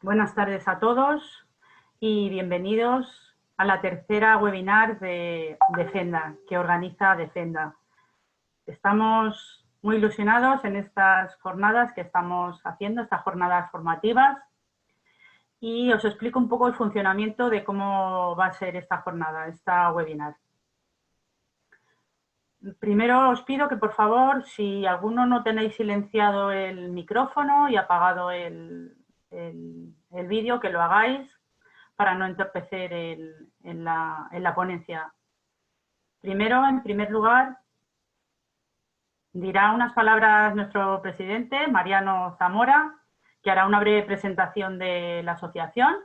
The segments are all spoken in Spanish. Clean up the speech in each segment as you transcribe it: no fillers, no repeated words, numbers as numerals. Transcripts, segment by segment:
Buenas tardes a todos y bienvenidos a la tercera webinar de Defenda, que organiza Defenda. Estamos muy ilusionados en estas jornadas que estamos haciendo, estas jornadas formativas, y os explico un poco el funcionamiento de cómo va a ser esta jornada, esta webinar. Primero os pido que, por favor, si alguno no tenéis silenciado el micrófono y apagado el vídeo, que lo hagáis para no entorpecer en la ponencia. Primero, en primer lugar, dirá unas palabras nuestro presidente, Mariano Zamora, que hará una breve presentación de la asociación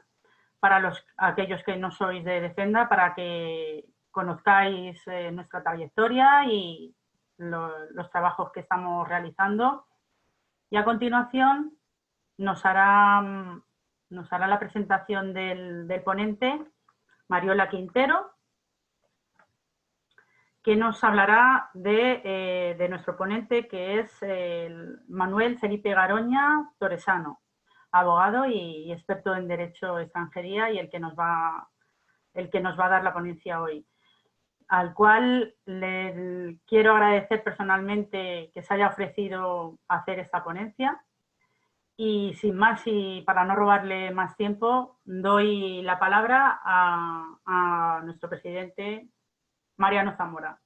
para aquellos que no sois de Defenda, para que conozcáis nuestra trayectoria y los trabajos que estamos realizando. Y a continuación nos hará la presentación del ponente, Mariola Quintero, que nos hablará de nuestro ponente, que es Manuel Felipe Garoña Torresano, abogado y experto en Derecho Extranjería, y el que nos va a dar la ponencia hoy, al cual le quiero agradecer personalmente que se haya ofrecido hacer esta ponencia. Y sin más, y para no robarle más tiempo, doy la palabra a nuestro presidente, Mariano Zamora.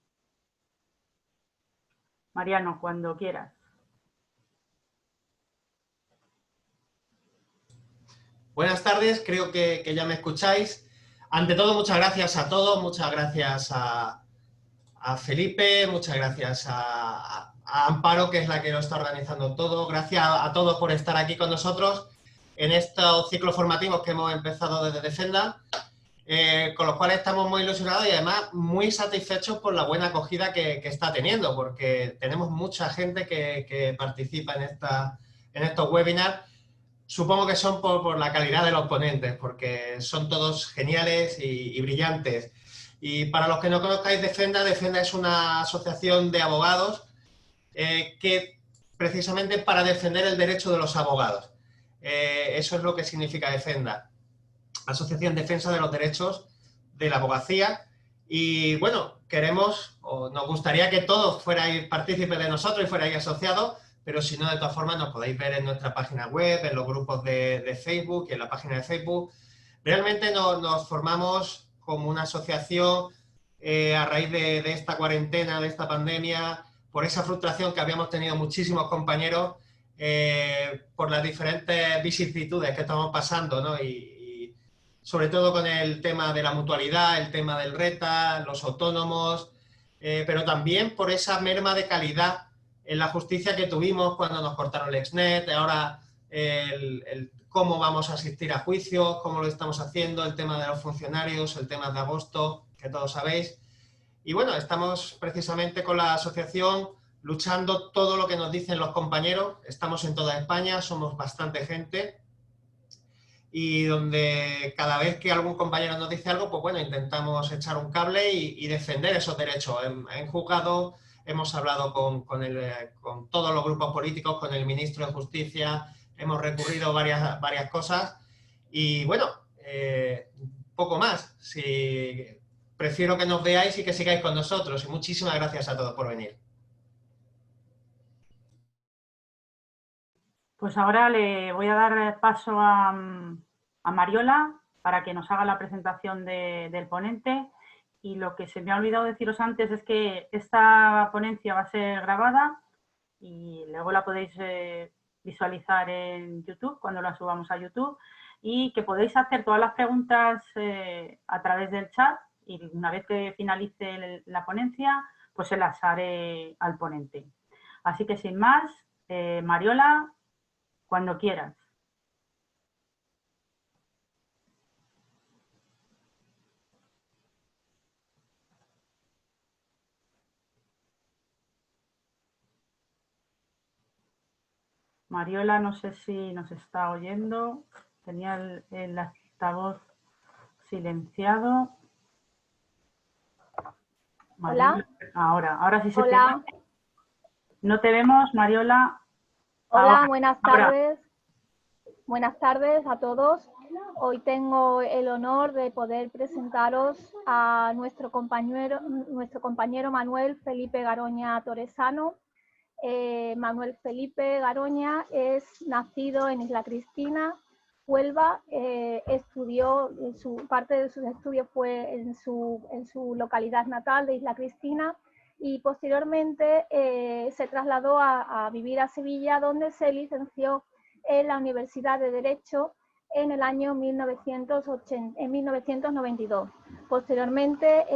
Mariano, cuando quieras. Buenas tardes, creo que ya me escucháis. Ante todo, muchas gracias a todos, muchas gracias a Felipe, muchas gracias a Amparo, que es la que lo está organizando todo. Gracias a todos por estar aquí con nosotros en estos ciclos formativos que hemos empezado desde Defenda, con los cuales estamos muy ilusionados y además muy satisfechos por la buena acogida que está teniendo, porque tenemos mucha gente que participa en estos webinars. Supongo que son por la calidad de los ponentes, porque son todos geniales y brillantes. Y para los que no conozcáis Defenda, Defenda es una asociación de abogados que precisamente para defender el derecho de los abogados. Eso es lo que significa Defenda. Asociación Defensa de los Derechos de la Abogacía. Y bueno, queremos, o nos gustaría que todos fuerais partícipes de nosotros y fuerais asociados, pero si no, de todas formas, nos podéis ver en nuestra página web, en los grupos de Facebook y en la página de Facebook. Realmente nos formamos como una asociación a raíz de esta cuarentena, de esta pandemia, por esa frustración que habíamos tenido muchísimos compañeros por las diferentes vicisitudes que estamos pasando, ¿no? Y sobre todo con el tema de la mutualidad, el tema del RETA, los autónomos, pero también por esa merma de calidad en la justicia que tuvimos cuando nos cortaron el Exnet, ahora el cómo vamos a asistir a juicios, cómo lo estamos haciendo, el tema de los funcionarios, el tema de agosto, que todos sabéis. Y bueno, estamos precisamente con la asociación luchando todo lo que nos dicen los compañeros. Estamos en toda España, somos bastante gente, y donde cada vez que algún compañero nos dice algo, pues bueno, intentamos echar un cable y defender esos derechos. En juzgado hemos hablado con todos los grupos políticos, con el ministro de Justicia, hemos recurrido varias cosas y bueno, poco más. Prefiero que nos veáis y que sigáis con nosotros, y muchísimas gracias a todos por venir. Pues ahora le voy a dar paso a Mariola para que nos haga la presentación del ponente. Y lo que se me ha olvidado deciros antes es que esta ponencia va a ser grabada y luego la podéis visualizar en YouTube cuando la subamos a YouTube, y que podéis hacer todas las preguntas a través del chat, y una vez que finalice la ponencia, pues se las haré al ponente. Así que sin más, Mariola, cuando quieras. Mariola, no sé si nos está oyendo. Tenía el altavoz silenciado. Mariola, Hola. ahora sí se te Hola. ve. No te vemos, Mariola. Hola, buenas tardes. Buenas tardes a todos. Hoy tengo el honor de poder presentaros a nuestro compañero Manuel Felipe Garoña Torresano. Manuel Felipe Garoña es nacido en Isla Cristina, Huelva. Parte de sus estudios fue en su localidad natal de Isla Cristina, y posteriormente se trasladó a vivir a Sevilla, donde se licenció en la Universidad de Derecho en el año 1992. Posteriormente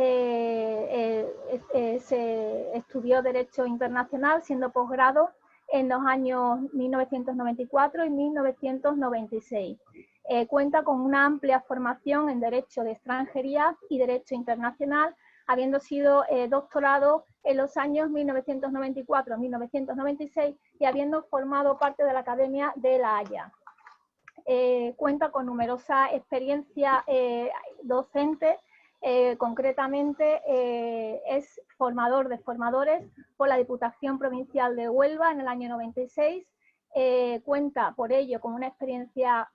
se estudió Derecho Internacional, siendo posgrado en los años 1994 y 1996. Cuenta con una amplia formación en Derecho de Extranjería y Derecho Internacional, habiendo sido doctorado en los años 1994-1996 y habiendo formado parte de la Academia de La Haya. Cuenta con numerosa experiencia docente. Concretamente es formador de formadores por la Diputación Provincial de Huelva en el año 96. Cuenta por ello con una experiencia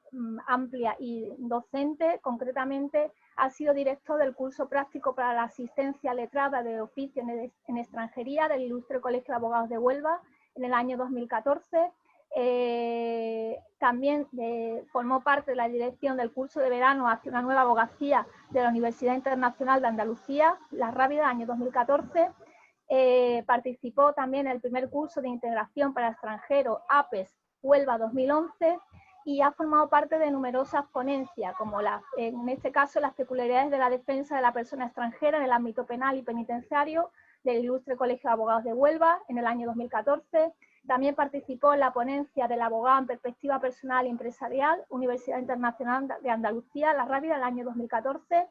amplia y docente. Concretamente ha sido director del curso práctico para la asistencia letrada de oficio en extranjería del Ilustre Colegio de Abogados de Huelva en el año 2014. También formó parte de la dirección del curso de verano hacia una nueva abogacía de la Universidad Internacional de Andalucía, La Rábida, año 2014. Participó también en el primer curso de integración para extranjeros, APES, Huelva 2011, y ha formado parte de numerosas ponencias, como en este caso las peculiaridades de la defensa de la persona extranjera en el ámbito penal y penitenciario del Ilustre Colegio de Abogados de Huelva en el año 2014. También participó en la ponencia del abogado en perspectiva personal y empresarial, Universidad Internacional de Andalucía, La Rábida, el año 2014,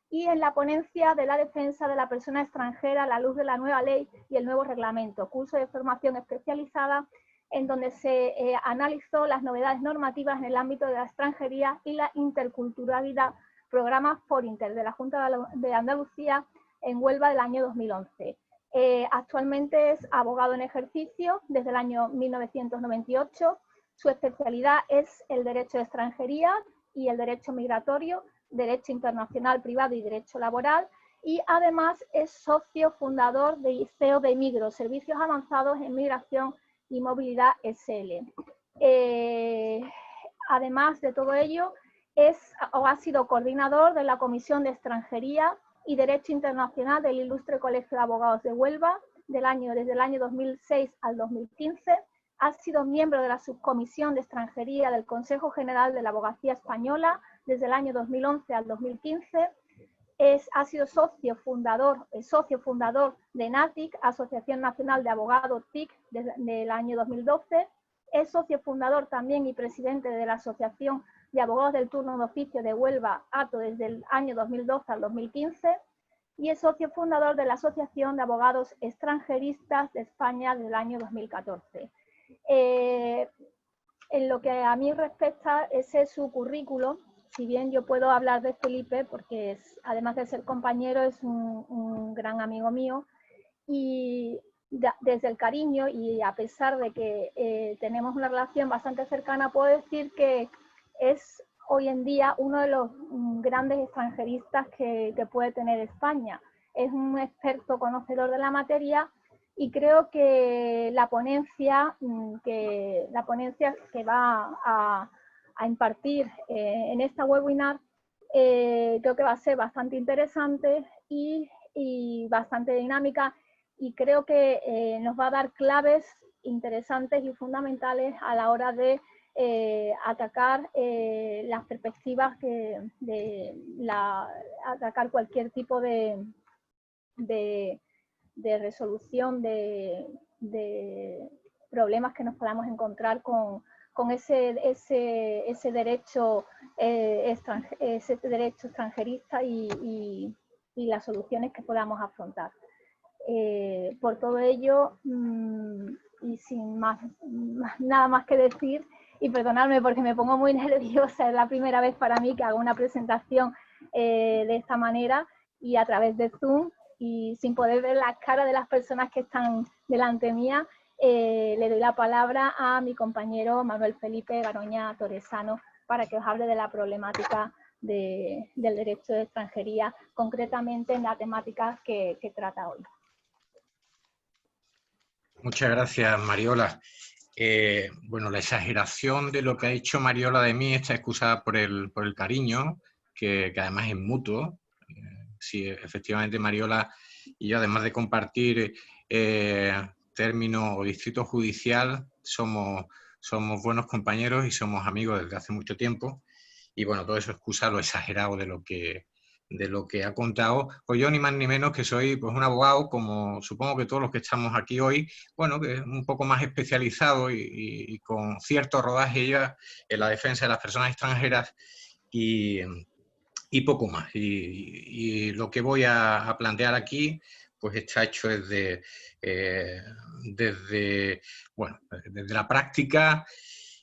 y en la ponencia de la defensa de la persona extranjera a la luz de la nueva ley y el nuevo reglamento, curso de formación especializada en donde se analizó las novedades normativas en el ámbito de la extranjería y la interculturalidad, programas Forinter de la Junta de Andalucía en Huelva del año 2011. Actualmente es abogado en ejercicio desde el año 1998. Su especialidad es el derecho de extranjería y el derecho migratorio, derecho internacional privado y derecho laboral, y además es socio fundador de CEO de Migro, Servicios Avanzados en Migración y Movilidad SL. Además de todo ello, ha sido coordinador de la Comisión de Extranjería y Derecho Internacional del Ilustre Colegio de Abogados de Huelva desde el año 2006 al 2015. Ha sido miembro de la Subcomisión de Extranjería del Consejo General de la Abogacía Española desde el año 2011 al 2015. Ha sido socio fundador de NATIC, Asociación Nacional de Abogados TIC, desde el año 2012. Es socio fundador también y presidente de la Asociación de Abogados del Turno de Oficio de Huelva, ATO, desde el año 2012 al 2015. Y es socio fundador de la Asociación de Abogados Extranjeristas de España desde el año 2014. En lo que a mí respecta, ese es su currículum. Si bien yo puedo hablar de Felipe, porque además de ser compañero, es un gran amigo mío, y desde el cariño y a pesar de que tenemos una relación bastante cercana, puedo decir que es hoy en día uno de los grandes extranjeristas que puede tener España. Es un experto conocedor de la materia y creo que la ponencia que va a impartir en esta webinar creo que va a ser bastante interesante y bastante dinámica, y creo que nos va a dar claves interesantes y fundamentales a la hora de atacar las perspectivas atacar cualquier tipo de resolución de problemas que nos podamos encontrar con ese derecho extranjerista y las soluciones que podamos afrontar. Por todo ello, y sin nada más que decir, y perdonadme porque me pongo muy nerviosa, es la primera vez para mí que hago una presentación de esta manera y a través de Zoom y sin poder ver la cara de las personas que están delante mía. le doy la palabra a mi compañero Manuel Felipe Garoña Torresano para que os hable de la problemática del derecho de extranjería, concretamente en la temática que trata hoy. Muchas gracias, Mariola. Bueno, la exageración de lo que ha dicho Mariola de mí está excusada por el cariño, que además es mutuo. Sí, efectivamente, Mariola y yo, además de compartir término o distrito judicial, somos buenos compañeros y somos amigos desde hace mucho tiempo. Y bueno, todo eso excusa lo exagerado de lo que ha contado. Pues yo ni más ni menos que soy pues un abogado, como supongo que todos los que estamos aquí hoy, bueno, que es un poco más especializado y con cierto rodaje ya en la defensa de las personas extranjeras y poco más. Y lo que voy a plantear aquí pues está hecho desde la práctica.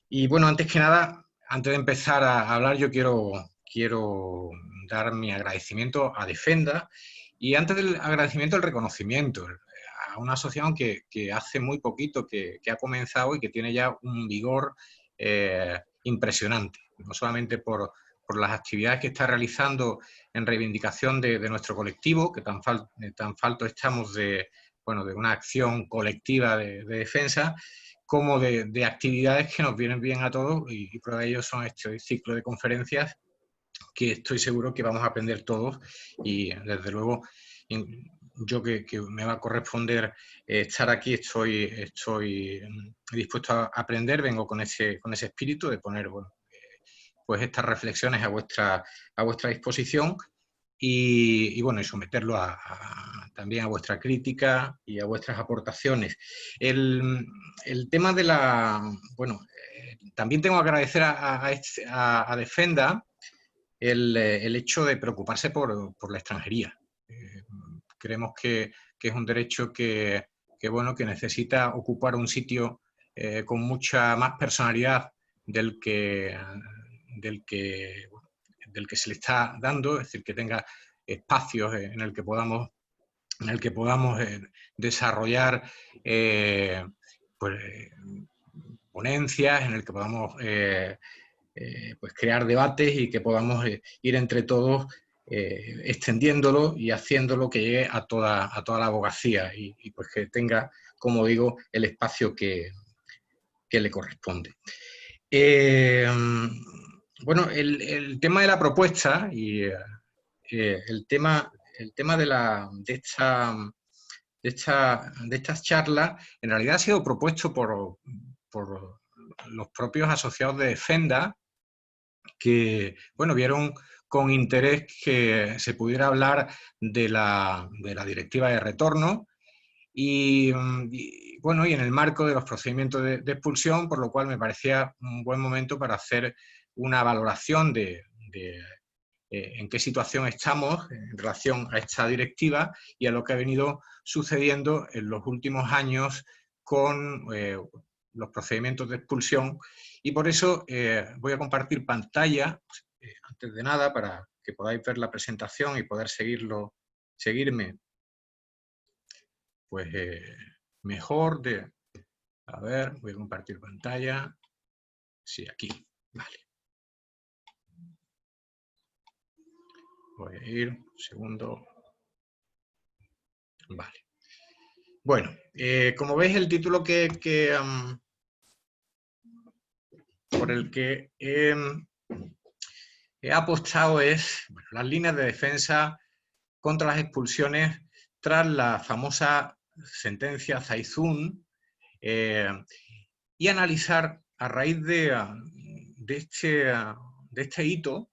Y bueno, antes que nada, antes de empezar a hablar, yo quiero dar mi agradecimiento a Defenda y antes del agradecimiento el reconocimiento a una asociación que hace muy poquito que ha comenzado y que tiene ya un vigor impresionante, no solamente por las actividades que está realizando en reivindicación de nuestro colectivo, que tan falto estamos de una acción colectiva de defensa, como de actividades que nos vienen bien a todos, y prueba de ello son este ciclo de conferencias que estoy seguro que vamos a aprender todos, y desde luego yo que me va a corresponder estar aquí, estoy dispuesto a aprender, vengo con ese espíritu de poner pues estas reflexiones a vuestra disposición y someterlo también a vuestra crítica y a vuestras aportaciones. El tema de también tengo que agradecer a Defenda el hecho de preocuparse por la extranjería. Creemos que es un derecho que necesita ocupar un sitio con mucha más personalidad del que se le está dando, es decir, que tenga espacios en el que podamos desarrollar ponencias, en el que podamos crear debates y que podamos ir entre todos extendiéndolo y haciéndolo que llegue a toda la abogacía y pues que tenga, como digo, el espacio que le corresponde. El tema de la propuesta y el tema de estas charlas en realidad ha sido propuesto por los propios asociados de Defenda, que vieron con interés que se pudiera hablar de la directiva de retorno y en el marco de los procedimientos de expulsión, por lo cual me parecía un buen momento para hacer una valoración de en qué situación estamos en relación a esta directiva y a lo que ha venido sucediendo en los últimos años con los procedimientos de expulsión. Y por eso voy a compartir pantalla, antes de nada, para que podáis ver la presentación y poder seguirme pues mejor. A ver, voy a compartir pantalla. Sí, aquí, vale. Voy a ir, un segundo. Vale. Bueno, como veis, el título por el que he apostado es las líneas de defensa contra las expulsiones tras la famosa sentencia Zaizún y analizar a raíz de este hito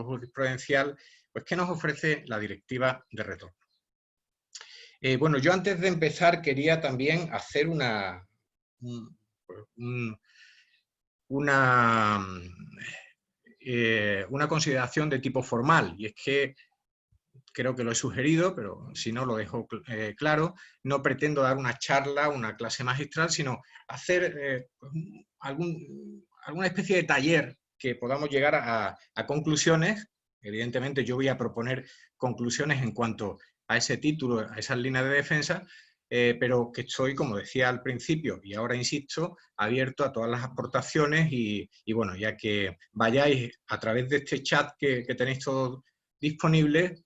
jurisprudencial, pues qué nos ofrece la directiva de retorno. Yo antes de empezar quería también hacer una consideración de tipo formal, y es que creo que lo he sugerido, pero si no lo dejo claro, no pretendo dar una charla, una clase magistral, sino hacer alguna especie de taller que podamos llegar a conclusiones. Evidentemente yo voy a proponer conclusiones en cuanto a ese título, a esas líneas de defensa, pero que estoy, como decía al principio y ahora insisto, abierto a todas las aportaciones y bueno, ya que vayáis a través de este chat que tenéis todos disponible,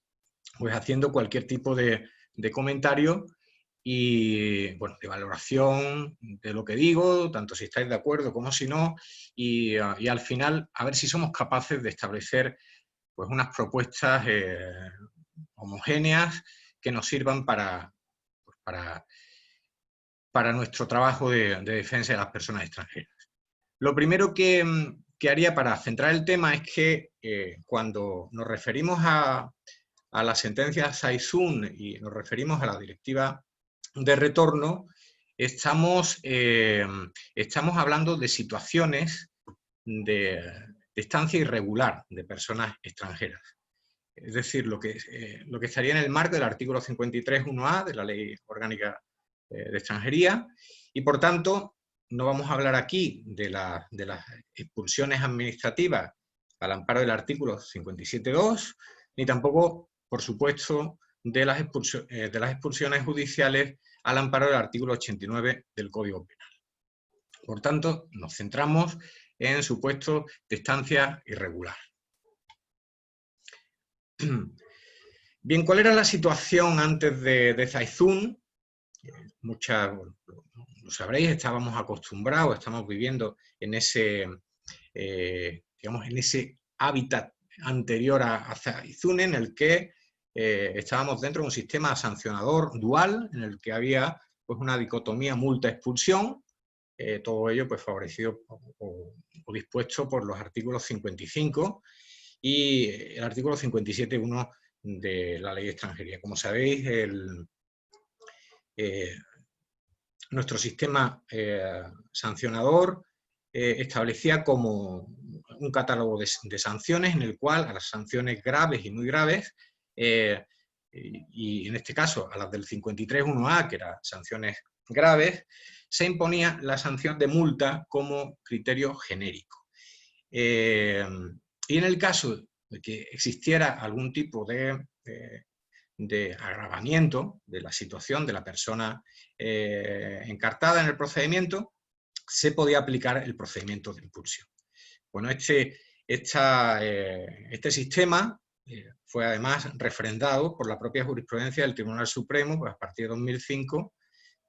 pues haciendo cualquier tipo de comentario y, bueno, de valoración de lo que digo, tanto si estáis de acuerdo como si no, y al final a ver si somos capaces de establecer pues unas propuestas homogéneas que nos sirvan para nuestro trabajo de defensa de las personas extranjeras. Lo primero que haría para centrar el tema es que cuando nos referimos a la sentencia Saizun y nos referimos a la directiva de retorno, estamos hablando de situaciones de estancia irregular de personas extranjeras. Es decir, lo que estaría en el marco del artículo 53.1a de la Ley Orgánica de Extranjería, y por tanto no vamos a hablar aquí de las expulsiones administrativas al amparo del artículo 57.2, ni tampoco, por supuesto, de las expulsiones judiciales al amparo del artículo 89 del Código Penal. Por tanto, nos centramos en supuestos de estancia irregular. Bien, ¿cuál era la situación antes de Saizun? Bueno, lo sabréis, estábamos acostumbrados, estamos viviendo en ese, digamos, en ese hábitat anterior a Saizun, en el que estábamos dentro de un sistema sancionador dual, en el que había pues, una dicotomía multa-expulsión, todo ello pues, favorecido o dispuesto por los artículos 55 y el artículo 57.1 de la Ley de Extranjería. Como sabéis, nuestro sistema sancionador establecía como un catálogo de sanciones en el cual a las sanciones graves y muy graves, y en este caso a las del 53.1a, que eran sanciones graves, se imponía la sanción de multa como criterio genérico. Y en el caso de que existiera algún tipo de agravamiento de la situación de la persona encartada en el procedimiento, se podía aplicar el procedimiento de expulsión. Bueno, este sistema fue además refrendado por la propia jurisprudencia del Tribunal Supremo pues, a partir de 2005,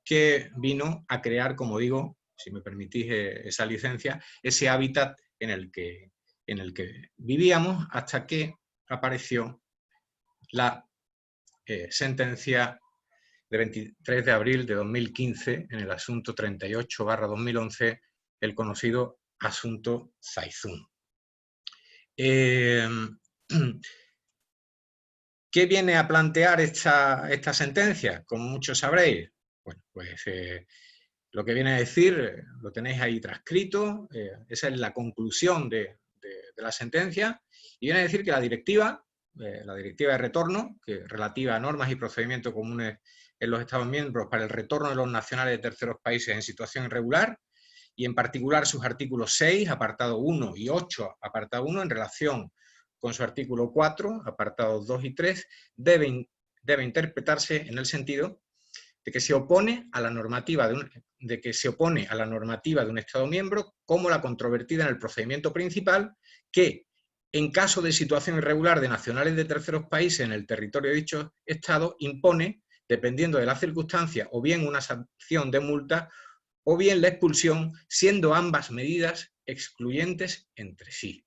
que vino a crear, como digo, si me permitís esa licencia, ese hábitat en el que vivíamos hasta que apareció la sentencia de 23 de abril de 2015 en el asunto 38/2011, el conocido asunto Saizun. ¿Qué viene a plantear esta sentencia? Como muchos sabréis, bueno, pues lo que viene a decir, lo tenéis ahí transcrito, esa es la conclusión de la sentencia, y viene a decir que la directiva de retorno, que es relativa a normas y procedimientos comunes en los Estados miembros para el retorno de los nacionales de terceros países en situación irregular, y en particular sus artículos 6, apartado 1 y 8, apartado 1, en relación con su artículo 4, apartados 2 y 3, debe interpretarse en el sentido de que se opone a la normativa de un Estado miembro como la controvertida en el procedimiento principal, que en caso de situación irregular de nacionales de terceros países en el territorio de dicho Estado, impone, dependiendo de las circunstancias, o bien una sanción de multa, o bien la expulsión, siendo ambas medidas excluyentes entre sí.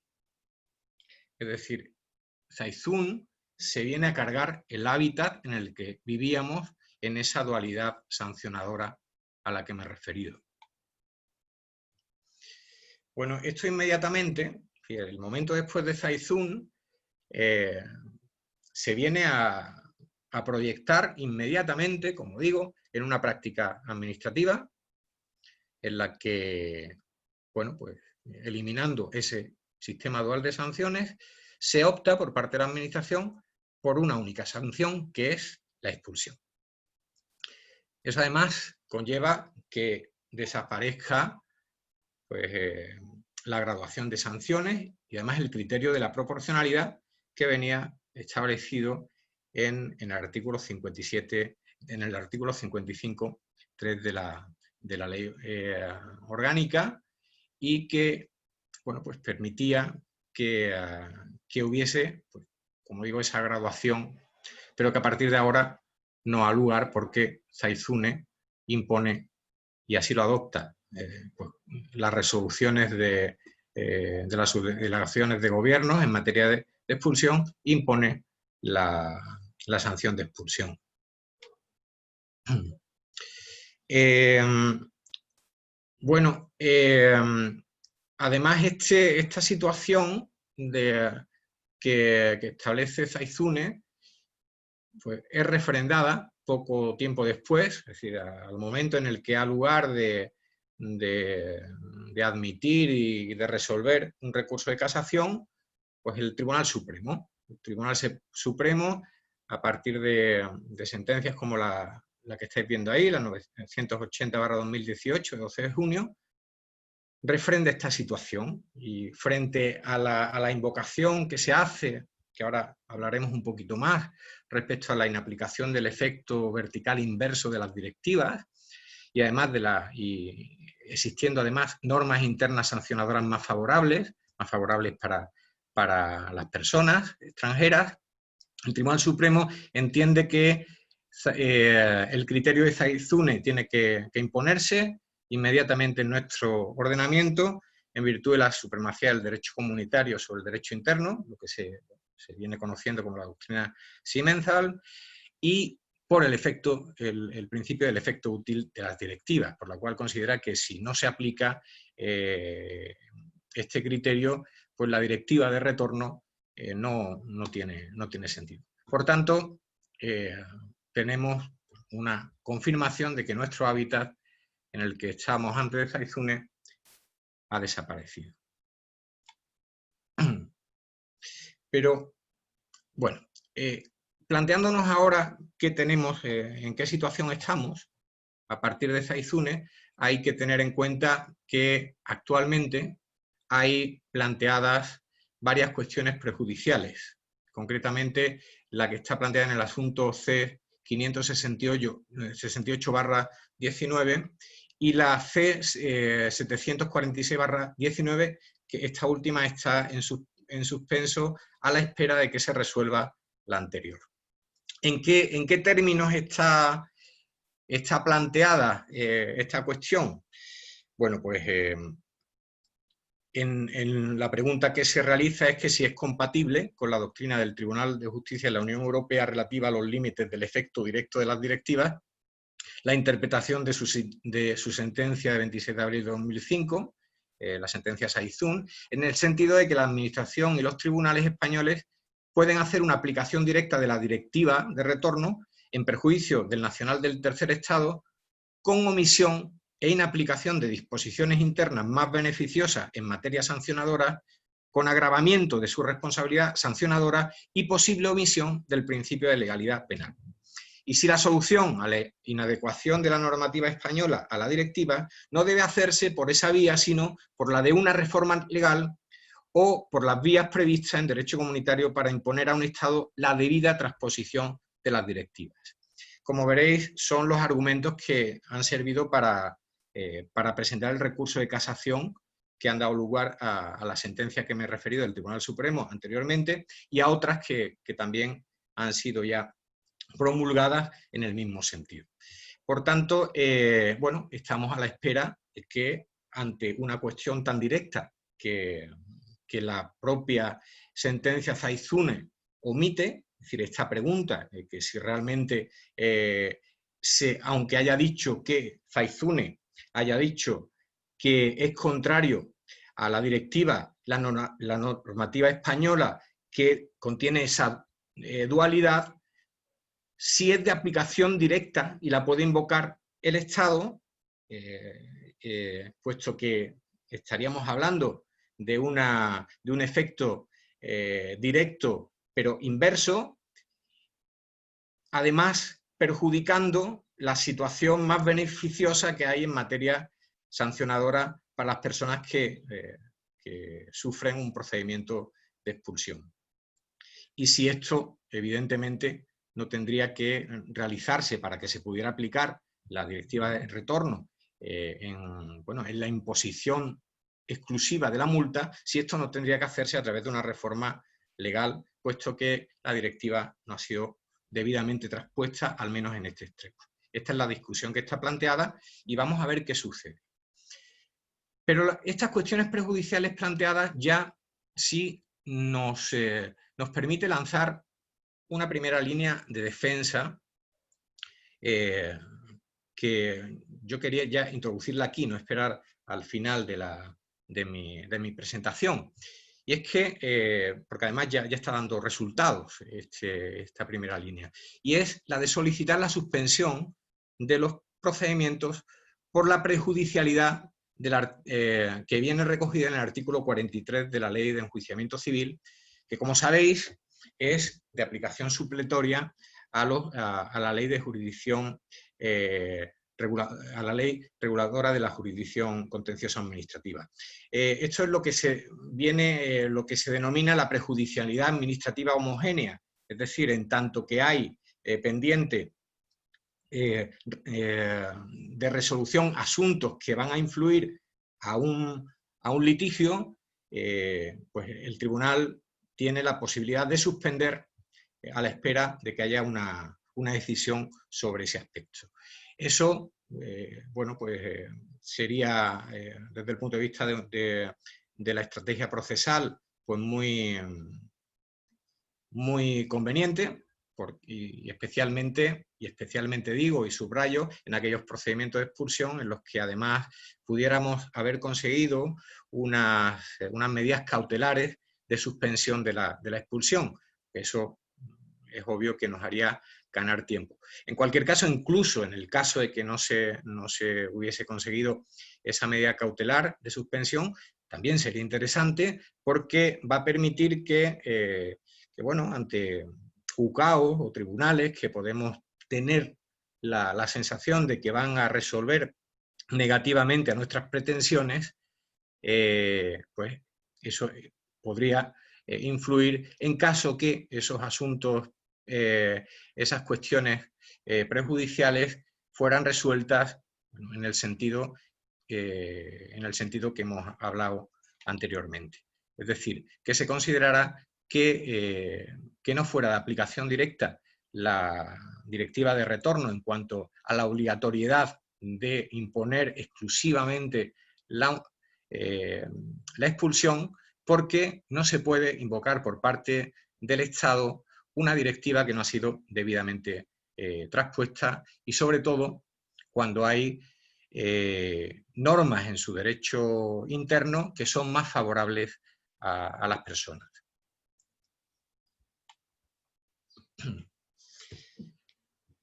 Es decir, Saizun se viene a cargar el hábitat en el que vivíamos en esa dualidad sancionadora a la que me he referido. Bueno, esto inmediatamente, el momento después de Saizun, se viene a proyectar inmediatamente, como digo, en una práctica administrativa en la que, bueno, pues eliminando ese sistema dual de sanciones, se opta por parte de la Administración por una única sanción, que es la expulsión. Eso además conlleva que desaparezca pues, la graduación de sanciones y además el criterio de la proporcionalidad que venía establecido en el artículo 57 en el artículo 55.3 de la ley orgánica, y que, bueno, pues permitía que hubiese, pues, como digo, esa graduación, pero que a partir de ahora no ha lugar porque Zaizune impone, y así lo adopta, pues, las resoluciones de las subdelegaciones de gobierno en materia de expulsión, impone la sanción de expulsión. Bueno, además esta situación que establece Zaizune, pues, es refrendada poco tiempo después, es decir, al momento en el que ha lugar de admitir y de resolver un recurso de casación, pues el Tribunal Supremo. El Tribunal Supremo, a partir de sentencias como la que estáis viendo ahí, la 980/2018, de 12 de junio, refrenda esta situación, y frente a la invocación que se hace, que ahora hablaremos un poquito más, respecto a la inaplicación del efecto vertical inverso de las directivas, y además existiendo además normas internas sancionadoras más favorables para las personas extranjeras, el Tribunal Supremo entiende que el criterio de Zaizune tiene que imponerse inmediatamente en nuestro ordenamiento, en virtud de la supremacía del derecho comunitario sobre el derecho interno, lo que se viene conociendo como la doctrina Simmenthal, y por el principio del efecto útil de las directivas, por la cual considera que si no se aplica este criterio, pues la directiva de retorno no tiene sentido. Por tanto, tenemos una confirmación de que nuestro hábitat, en el que estábamos antes de Zaizune, ha desaparecido. Pero, bueno, planteándonos ahora qué tenemos, en qué situación estamos, a partir de Zaizune, hay que tener en cuenta que actualmente hay planteadas varias cuestiones prejudiciales, concretamente la que está planteada en el asunto C-568/19 y la C-746/19, que esta última está en suspenso a la espera de que se resuelva la anterior. ¿En qué términos está planteada esta cuestión? Bueno, pues en la pregunta que se realiza es que si es compatible con la doctrina del Tribunal de Justicia de la Unión Europea relativa a los límites del efecto directo de las directivas, la interpretación de su sentencia de 27 de abril de 2005, la sentencia Zaizune, en el sentido de que la Administración y los tribunales españoles pueden hacer una aplicación directa de la directiva de retorno en perjuicio del nacional del tercer Estado, con omisión e inaplicación de disposiciones internas más beneficiosas en materia sancionadora, con agravamiento de su responsabilidad sancionadora y posible omisión del principio de legalidad penal. Y si la solución a la inadecuación de la normativa española a la directiva no debe hacerse por esa vía, sino por la de una reforma legal o por las vías previstas en derecho comunitario para imponer a un Estado la debida transposición de las directivas. Como veréis, son los argumentos que han servido para presentar el recurso de casación que han dado lugar a la sentencia que me he referido del Tribunal Supremo anteriormente, y a otras que también han sido ya promulgadas en el mismo sentido. Por tanto, bueno, estamos a la espera de que, ante una cuestión tan directa que la propia sentencia Zaizune omite, es decir, esta pregunta, que si realmente, aunque haya dicho que Zaizune haya dicho que es contrario a la directiva, la normativa española que contiene esa dualidad, si es de aplicación directa y la puede invocar el Estado, puesto que estaríamos hablando de un efecto directo pero inverso, además perjudicando la situación más beneficiosa que hay en materia sancionadora para las personas que sufren un procedimiento de expulsión. Y si esto, evidentemente, no tendría que realizarse para que se pudiera aplicar la directiva de retorno en la imposición exclusiva de la multa, si esto no tendría que hacerse a través de una reforma legal, puesto que la directiva no ha sido debidamente traspuesta, al menos en este extremo. Esta es la discusión que está planteada y vamos a ver qué sucede. Pero estas cuestiones prejudiciales planteadas ya sí nos permite lanzar una primera línea de defensa que yo quería ya introducirla aquí, no esperar al final de mi presentación. Y es que, porque además ya está dando resultados esta primera línea, y es la de solicitar la suspensión de los procedimientos por la prejudicialidad que viene recogida en el artículo 43 de la Ley de Enjuiciamiento Civil, que, como sabéis, es de aplicación supletoria a la Ley de Jurisdicción a la ley reguladora de la jurisdicción contenciosa administrativa. Esto es lo que se denomina la prejudicialidad administrativa homogénea, es decir, en tanto que hay pendiente de resolución asuntos que van a influir a un litigio, pues el tribunal tiene la posibilidad de suspender a la espera de que haya una decisión sobre ese aspecto. Eso, sería, desde el punto de vista de la estrategia procesal, pues muy conveniente, y especialmente digo y subrayo en aquellos procedimientos de expulsión en los que además pudiéramos haber conseguido unas medidas cautelares de suspensión de la expulsión. Eso es obvio que nos haría ganar tiempo. En cualquier caso, incluso en el caso de que no se hubiese conseguido esa medida cautelar de suspensión, también sería interesante porque va a permitir que ante juzgados o tribunales que podemos tener la sensación de que van a resolver negativamente a nuestras pretensiones, pues eso podría influir en caso que esos asuntos, esas cuestiones prejudiciales fueran resueltas en el sentido que hemos hablado anteriormente. Es decir, que se considerara que no fuera de aplicación directa la directiva de retorno en cuanto a la obligatoriedad de imponer exclusivamente la expulsión, porque no se puede invocar por parte del Estado una directiva que no ha sido debidamente traspuesta, y sobre todo cuando hay normas en su derecho interno que son más favorables a las personas.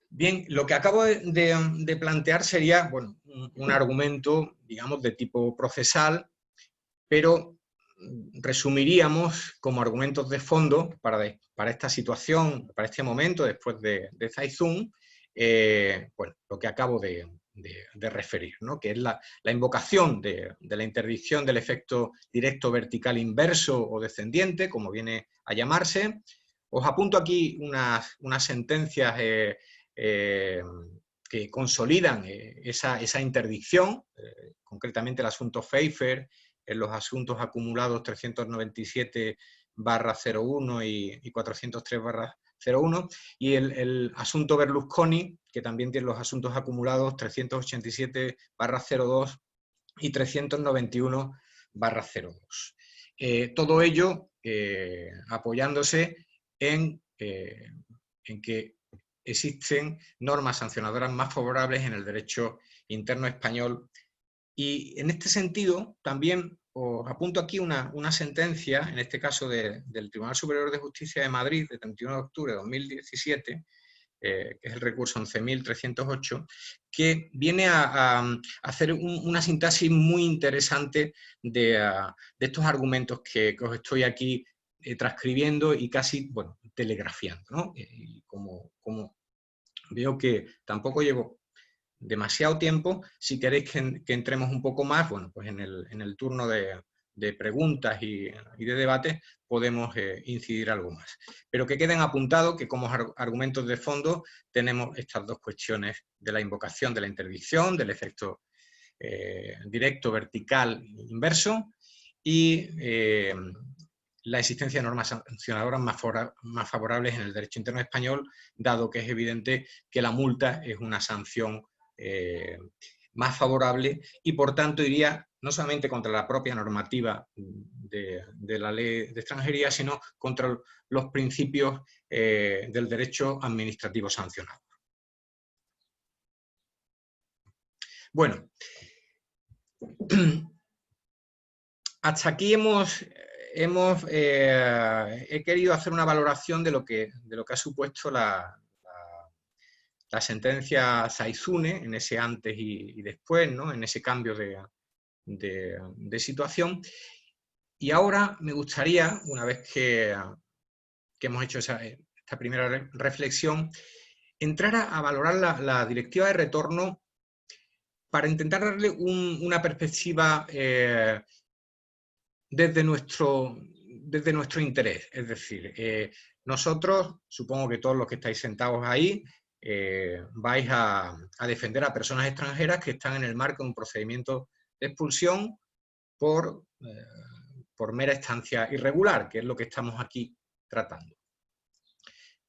Bien, lo que acabo de plantear sería un argumento, digamos, de tipo procesal, pero resumiríamos como argumentos de fondo para esta situación, para este momento, después de Zaizún, lo que acabo de referir, ¿no? Que es la invocación de la interdicción del efecto directo vertical inverso o descendiente, como viene a llamarse. Os apunto aquí unas sentencias que consolidan esa interdicción, concretamente el asunto Pfeiffer, en los asuntos acumulados 397/01 y 403/01, y el asunto Berlusconi, que también tiene los asuntos acumulados 387/02 y 391/02. Todo ello apoyándose en que existen normas sancionadoras más favorables en el derecho interno español. Y en este sentido, también os apunto aquí una sentencia, en este caso del Tribunal Superior de Justicia de Madrid, de 31 de octubre de 2017, que es el recurso 11.308, que viene a hacer una sintaxis muy interesante de estos argumentos que os estoy aquí transcribiendo y casi, telegrafiando, ¿no? Y como veo que tampoco llevo demasiado tiempo, si queréis que entremos un poco más, pues en el turno de preguntas y de debates podemos incidir algo más. Pero que queden apuntados que como argumentos de fondo tenemos estas dos cuestiones de la invocación de la interdicción, del efecto directo, vertical, inverso, y la existencia de normas sancionadoras más favorables en el derecho interno español, dado que es evidente que la multa es una sanción más favorable y por tanto iría no solamente contra la propia normativa de la ley de extranjería, sino contra los principios del derecho administrativo sancionado. Bueno, hasta aquí he querido hacer una valoración de lo que ha supuesto la sentencia Zaizune, en ese antes y después, ¿no? En ese cambio de situación. Y ahora me gustaría, una vez que hemos hecho esta primera reflexión, entrar a valorar la directiva de retorno para intentar darle una perspectiva desde nuestro interés. Es decir, nosotros, supongo que todos los que estáis sentados ahí, vais a defender a personas extranjeras que están en el marco de un procedimiento de expulsión por mera estancia irregular, que es lo que estamos aquí tratando.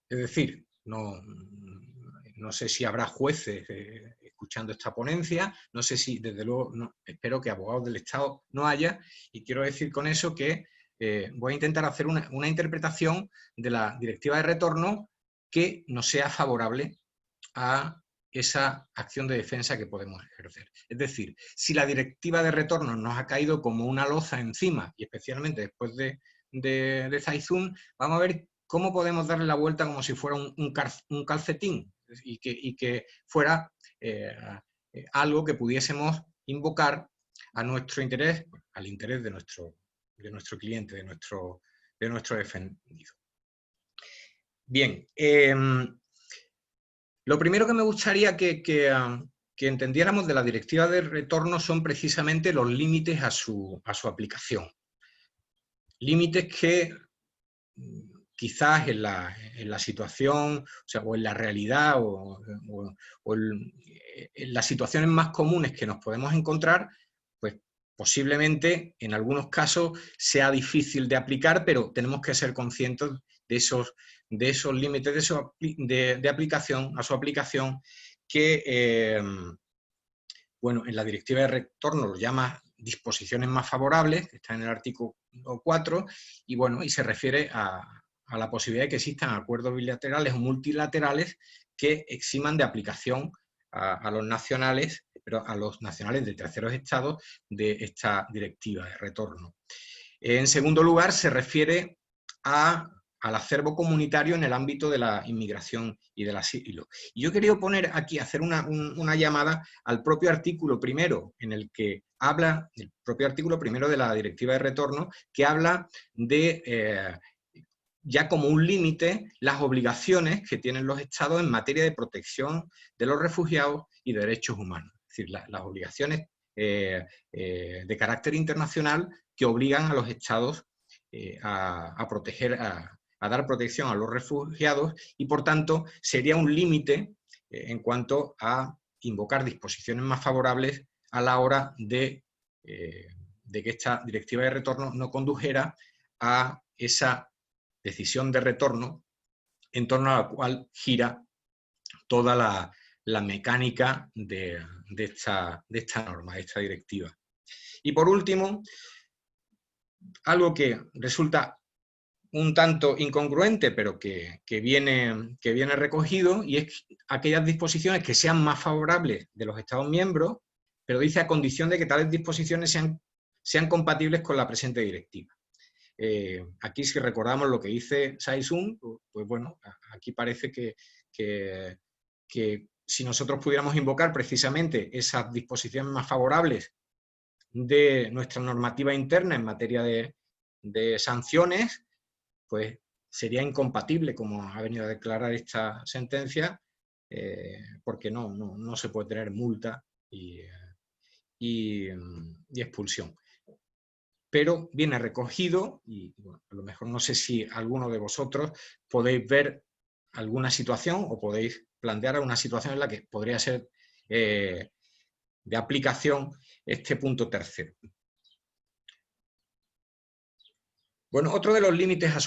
Es decir, no sé si habrá jueces escuchando esta ponencia, no sé si, desde luego, espero que abogados del Estado no haya, y quiero decir con eso que voy a intentar hacer una interpretación de la directiva de retorno que nos sea favorable a esa acción de defensa que podemos ejercer. Es decir, si la directiva de retorno nos ha caído como una loza encima, y especialmente después de Zaizún, vamos a ver cómo podemos darle la vuelta como si fuera un calcetín y que fuera algo que pudiésemos invocar a nuestro interés, al interés de nuestro cliente, de nuestro defendido. Bien, lo primero que me gustaría que entendiéramos de la directiva de retorno son precisamente los límites a su aplicación. Límites que quizás en la situación, o en la realidad, o en las situaciones más comunes que nos podemos encontrar, pues posiblemente en algunos casos sea difícil de aplicar, pero tenemos que ser conscientes de esos límites de aplicación, a su aplicación, que bueno, en la directiva de retorno lo llama disposiciones más favorables, que está en el artículo 4, y bueno, y se refiere a la posibilidad de que existan acuerdos bilaterales o multilaterales que eximan de aplicación a los nacionales, pero a los nacionales de terceros estados de esta directiva de retorno. En segundo lugar, se refiere al acervo comunitario en el ámbito de la inmigración y del asilo. Y yo quería poner aquí, hacer una llamada al propio artículo primero, en el que habla, el propio artículo primero de la directiva de retorno, que habla de ya como un límite las obligaciones que tienen los estados en materia de protección de los refugiados y de derechos humanos. Es decir, las obligaciones de carácter internacional que obligan a los estados a proteger, a dar protección a los refugiados, y por tanto sería un límite en cuanto a invocar disposiciones más favorables a la hora de que esta directiva de retorno no condujera a esa decisión de retorno en torno a la cual gira toda la mecánica de esta norma, de esta directiva. Y por último, algo que resulta un tanto incongruente, pero que viene recogido, y es aquellas disposiciones que sean más favorables de los Estados miembros, pero dice a condición de que tales disposiciones sean compatibles con la presente directiva. Aquí, si recordamos lo que dice Zaizún, pues bueno, aquí parece que si nosotros pudiéramos invocar precisamente esas disposiciones más favorables de nuestra normativa interna en materia de sanciones, pues sería incompatible, como ha venido a declarar esta sentencia, porque no se puede tener multa y expulsión. pero viene recogido y bueno, a lo mejor no sé si alguno de vosotros podéis ver alguna situación o podéis plantear alguna situación en la que podría ser de aplicación este punto tercero. Bueno, otro de los límites a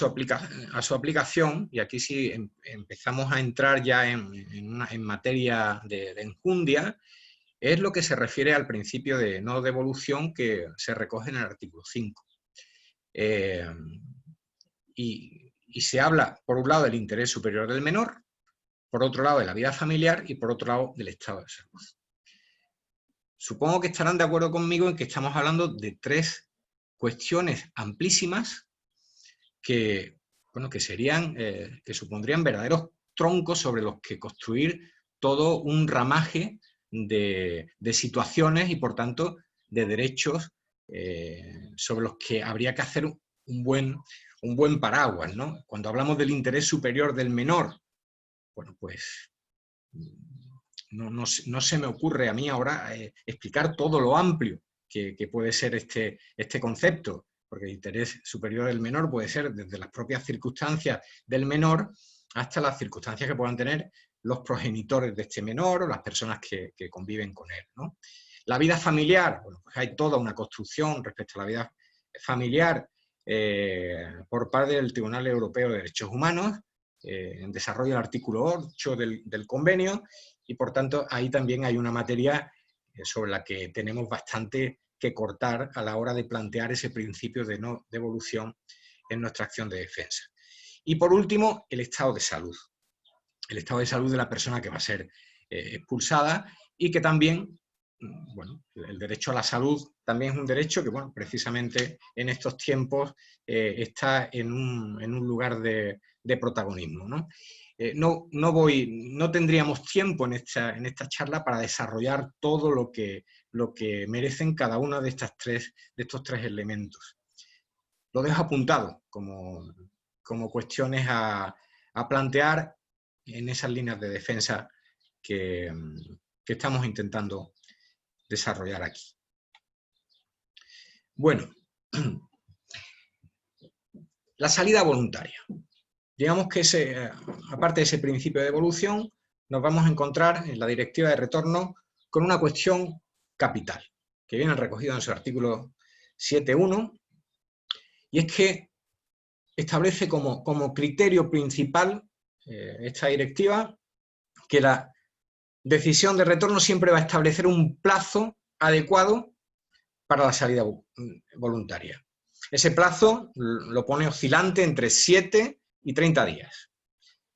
su aplicación, y aquí sí empezamos a entrar ya en materia de enjundia, es lo que se refiere al principio de no devolución que se recoge en el artículo 5. Y se habla, por un lado, del interés superior del menor, por otro lado, de la vida familiar y por otro lado, del estado de salud. Supongo que estarán de acuerdo conmigo en que estamos hablando de tres cuestiones amplísimas que, bueno, que supondrían verdaderos troncos sobre los que construir todo un ramaje de situaciones y, por tanto, de derechos sobre los que habría que hacer un buen paraguas, ¿no? Cuando hablamos del interés superior del menor, bueno, pues no se me ocurre a mí ahora explicar todo lo amplio que puede ser este concepto, porque el interés superior del menor puede ser desde las propias circunstancias del menor hasta las circunstancias que puedan tener los progenitores de este menor o las personas que conviven con él, ¿no? La vida familiar, bueno, pues hay toda una construcción respecto a la vida familiar por parte del Tribunal Europeo de Derechos Humanos, en desarrollo del artículo 8 del convenio, y por tanto ahí también hay una materia sobre la que tenemos bastante que cortar a la hora de plantear ese principio de no devolución en nuestra acción de defensa. Y por último, el estado de salud. El estado de salud de la persona que va a ser expulsada y que también, bueno, el derecho a la salud también es un derecho que, bueno, precisamente en estos tiempos está en un lugar de protagonismo, ¿no? No tendríamos tiempo en esta charla para desarrollar todo lo que merecen cada uno de estos tres elementos. Lo dejo apuntado como cuestiones a plantear en esas líneas de defensa que estamos intentando desarrollar aquí. Bueno, la salida voluntaria. Digamos que aparte de ese principio de devolución, nos vamos a encontrar en la Directiva de Retorno con una cuestión capital, que viene recogido en su artículo 7.1, y es que establece como criterio principal esta directiva que la decisión de retorno siempre va a establecer un plazo adecuado para la salida voluntaria. Ese plazo lo pone oscilante entre 7 y 30 días.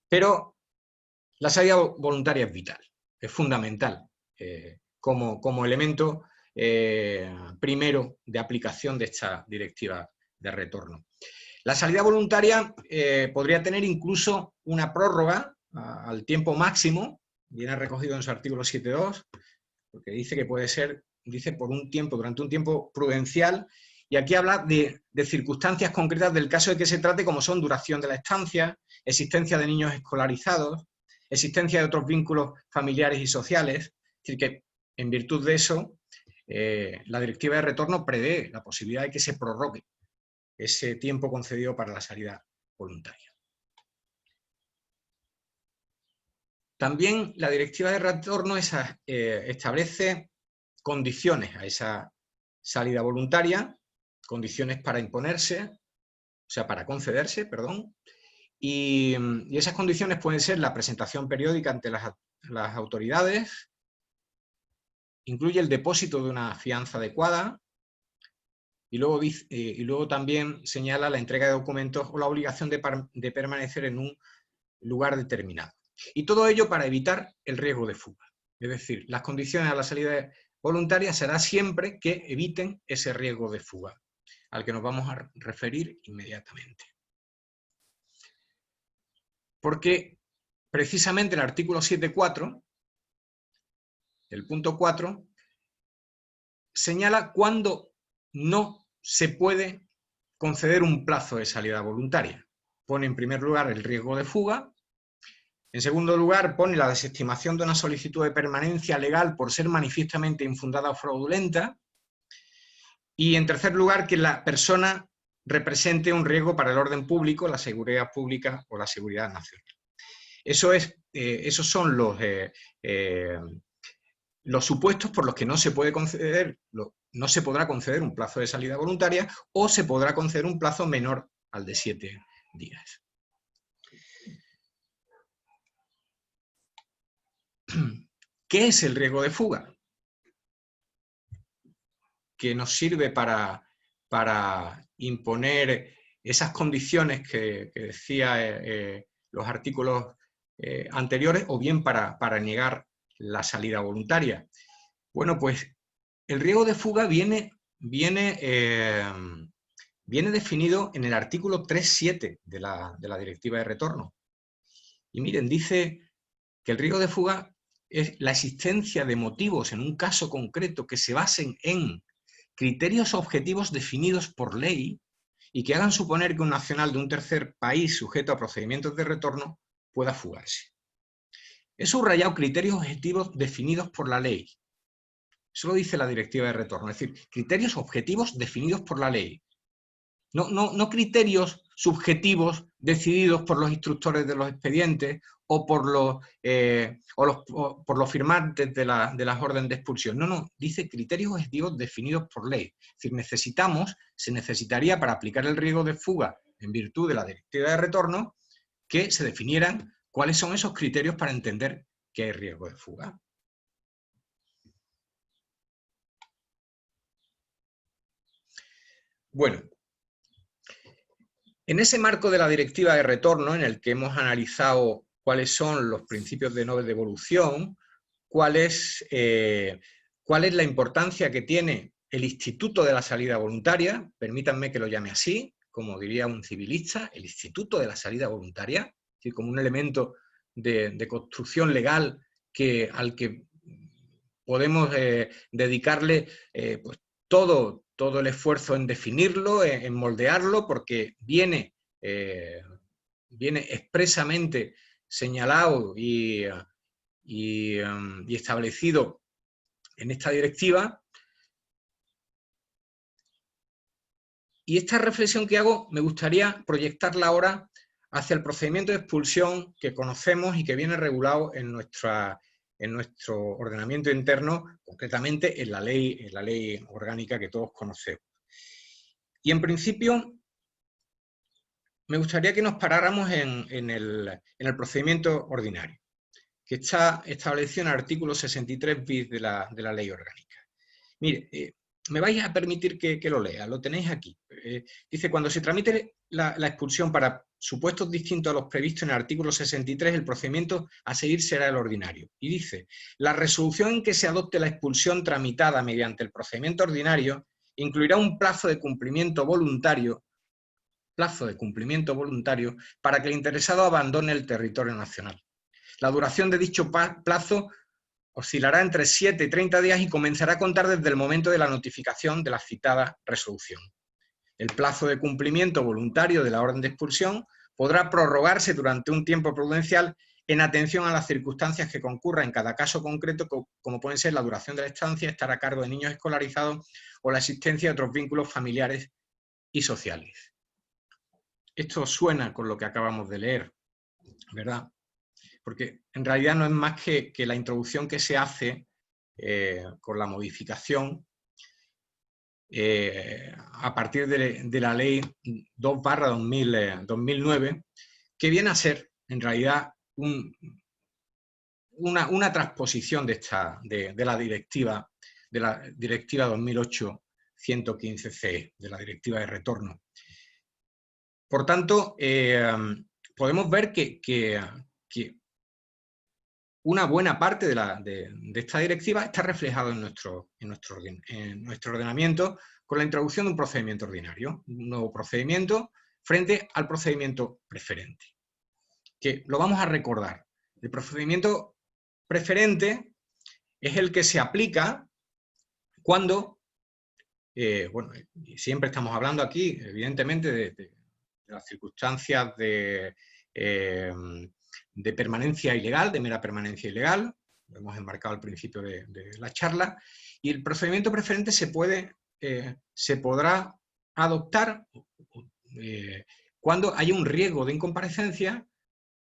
Pero la salida voluntaria es vital, es fundamental como elemento primero de aplicación de esta directiva de retorno. La salida voluntaria podría tener incluso una prórroga al tiempo máximo, viene recogido en su artículo 7.2, porque dice que puede ser, por un tiempo, durante un tiempo prudencial, y aquí habla de circunstancias concretas del caso de que se trate, como son duración de la estancia, existencia de niños escolarizados, existencia de otros vínculos familiares y sociales. Es decir, que en virtud de eso, la directiva de retorno prevé la posibilidad de que se prorrogue ese tiempo concedido para la salida voluntaria. También la directiva de retorno establece condiciones a esa salida voluntaria, condiciones para imponerse, o sea, para concederse, perdón, y esas condiciones pueden ser la presentación periódica ante las autoridades, incluye el depósito de una fianza adecuada, y luego también señala la entrega de documentos o la obligación de permanecer en un lugar determinado. Y todo ello para evitar el riesgo de fuga. Es decir, las condiciones a la salida voluntaria será siempre que eviten ese riesgo de fuga, al que nos vamos a referir inmediatamente. Porque precisamente el artículo 7.4, el punto 4, señala cuándo no se puede conceder un plazo de salida voluntaria. Pone en primer lugar el riesgo de fuga, en segundo lugar pone la desestimación de una solicitud de permanencia legal por ser manifiestamente infundada o fraudulenta, Y en tercer lugar, que la persona represente un riesgo para el orden público, la seguridad pública o la seguridad nacional. Esos son los supuestos por los que no se puede conceder, no se podrá conceder un plazo de salida voluntaria o se podrá conceder un plazo menor al de 7 días. ¿Qué es el riesgo de fuga? Que nos sirve para imponer esas condiciones que decía los artículos anteriores, o bien para negar la salida voluntaria. Bueno, pues el riesgo de fuga viene definido en el artículo 3.7 de la Directiva de Retorno. Y miren, dice que el riesgo de fuga es la existencia de motivos en un caso concreto que se basen en criterios objetivos definidos por ley y que hagan suponer que un nacional de un tercer país sujeto a procedimientos de retorno pueda fugarse. He subrayado criterios objetivos definidos por la ley. Eso lo dice la Directiva de Retorno, es decir, criterios objetivos definidos por la ley. No criterios subjetivos decididos por los instructores de los expedientes o por los firmantes de las órdenes de expulsión. No, dice criterios objetivos definidos por ley. Es decir, se necesitaría para aplicar el riesgo de fuga en virtud de la Directiva de Retorno que se definieran cuáles son esos criterios para entender que hay riesgo de fuga. Bueno, en ese marco de la Directiva de Retorno, en el que hemos analizado cuáles son los principios de no devolución, cuál es la importancia que tiene el instituto de la salida voluntaria, permítanme que lo llame así, como diría un civilista, el instituto de la salida voluntaria, es decir, como un elemento de construcción legal al que podemos dedicarle pues, todo el esfuerzo en definirlo, en moldearlo, porque viene expresamente señalado y establecido en esta directiva. Y esta reflexión que hago me gustaría proyectarla ahora hacia el procedimiento de expulsión que conocemos y que viene regulado en nuestro ordenamiento interno, concretamente en la ley orgánica que todos conocemos. Y en principio me gustaría que nos paráramos en el procedimiento ordinario, que está establecido en el artículo 63 bis de la ley orgánica. Mire, me vais a permitir que lo lea, lo tenéis aquí. Dice, cuando se tramite la expulsión para supuestos distintos a los previstos en el artículo 63, el procedimiento a seguir será el ordinario. Y dice, la resolución en que se adopte la expulsión tramitada mediante el procedimiento ordinario incluirá un plazo de cumplimiento voluntario para que el interesado abandone el territorio nacional. La duración de dicho plazo oscilará entre 7 y 30 días y comenzará a contar desde el momento de la notificación de la citada resolución. El plazo de cumplimiento voluntario de la orden de expulsión podrá prorrogarse durante un tiempo prudencial en atención a las circunstancias que concurran en cada caso concreto, como pueden ser la duración de la estancia, estar a cargo de niños escolarizados o la existencia de otros vínculos familiares y sociales. Esto suena con lo que acabamos de leer, ¿verdad? Porque en realidad no es más que la introducción que se hace con la modificación a partir de la ley 2/2009, que viene a ser en realidad una transposición de la directiva 2008/115/CE, de la Directiva de Retorno. Por tanto, podemos ver que una buena parte de esta directiva está reflejada en nuestro ordenamiento con la introducción de un procedimiento ordinario, un nuevo procedimiento frente al procedimiento preferente, que lo vamos a recordar. El procedimiento preferente es el que se aplica cuando, bueno, siempre estamos hablando aquí, evidentemente, de las circunstancias de permanencia ilegal, de mera permanencia ilegal, lo hemos enmarcado al principio de la charla, y el procedimiento preferente se puede se podrá adoptar cuando haya un riesgo de incomparecencia,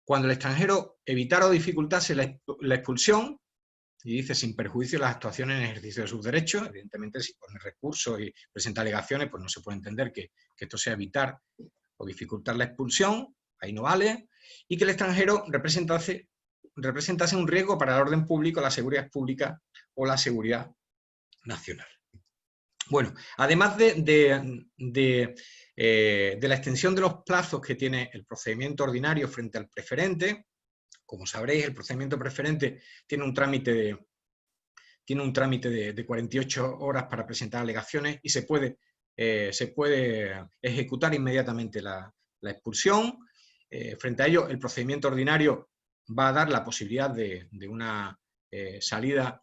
cuando el extranjero evitara o dificultase la expulsión, y dice sin perjuicio de las actuaciones en ejercicio de sus derechos. Evidentemente, si pone recursos y presenta alegaciones, pues no se puede entender que esto sea evitar o dificultar la expulsión, ahí no vale, y que el extranjero representase un riesgo para el orden público, la seguridad pública o la seguridad nacional. Bueno, además de la extensión de los plazos que tiene el procedimiento ordinario frente al preferente, como sabréis, el procedimiento preferente tiene un trámite de 48 horas para presentar alegaciones y se puede ejecutar inmediatamente la expulsión. Frente a ello, el procedimiento ordinario va a dar la posibilidad de una salida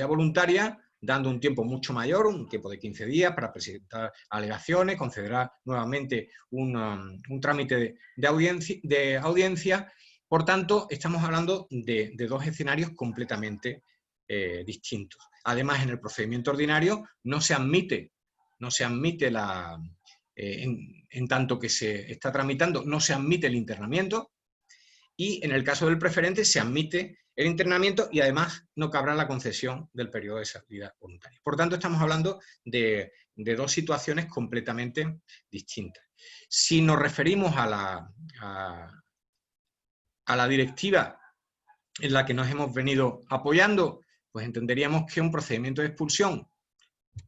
voluntaria, dando un tiempo mucho mayor, un tiempo de 15 días para presentar alegaciones, concederá nuevamente un trámite de audiencia. Por tanto, estamos hablando de dos escenarios completamente distintos. Además, en el procedimiento ordinario no se admite en tanto que se está tramitando, no se admite el internamiento, y en el caso del preferente se admite el internamiento y además no cabrá la concesión del periodo de salida voluntaria. Por tanto, estamos hablando de dos situaciones completamente distintas. Si nos referimos a la directiva en la que nos hemos venido apoyando, pues entenderíamos que un procedimiento de expulsión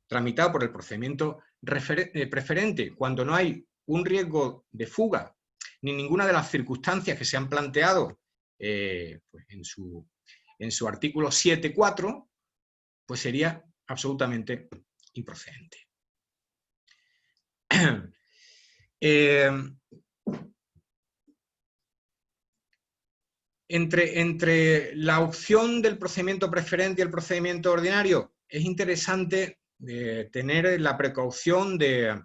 tramitado por el procedimiento preferente, cuando no hay un riesgo de fuga, ni ninguna de las circunstancias que se han planteado pues en su artículo 7.4, pues sería absolutamente improcedente. Entre la opción del procedimiento preferente y el procedimiento ordinario, es interesante tener la precaución de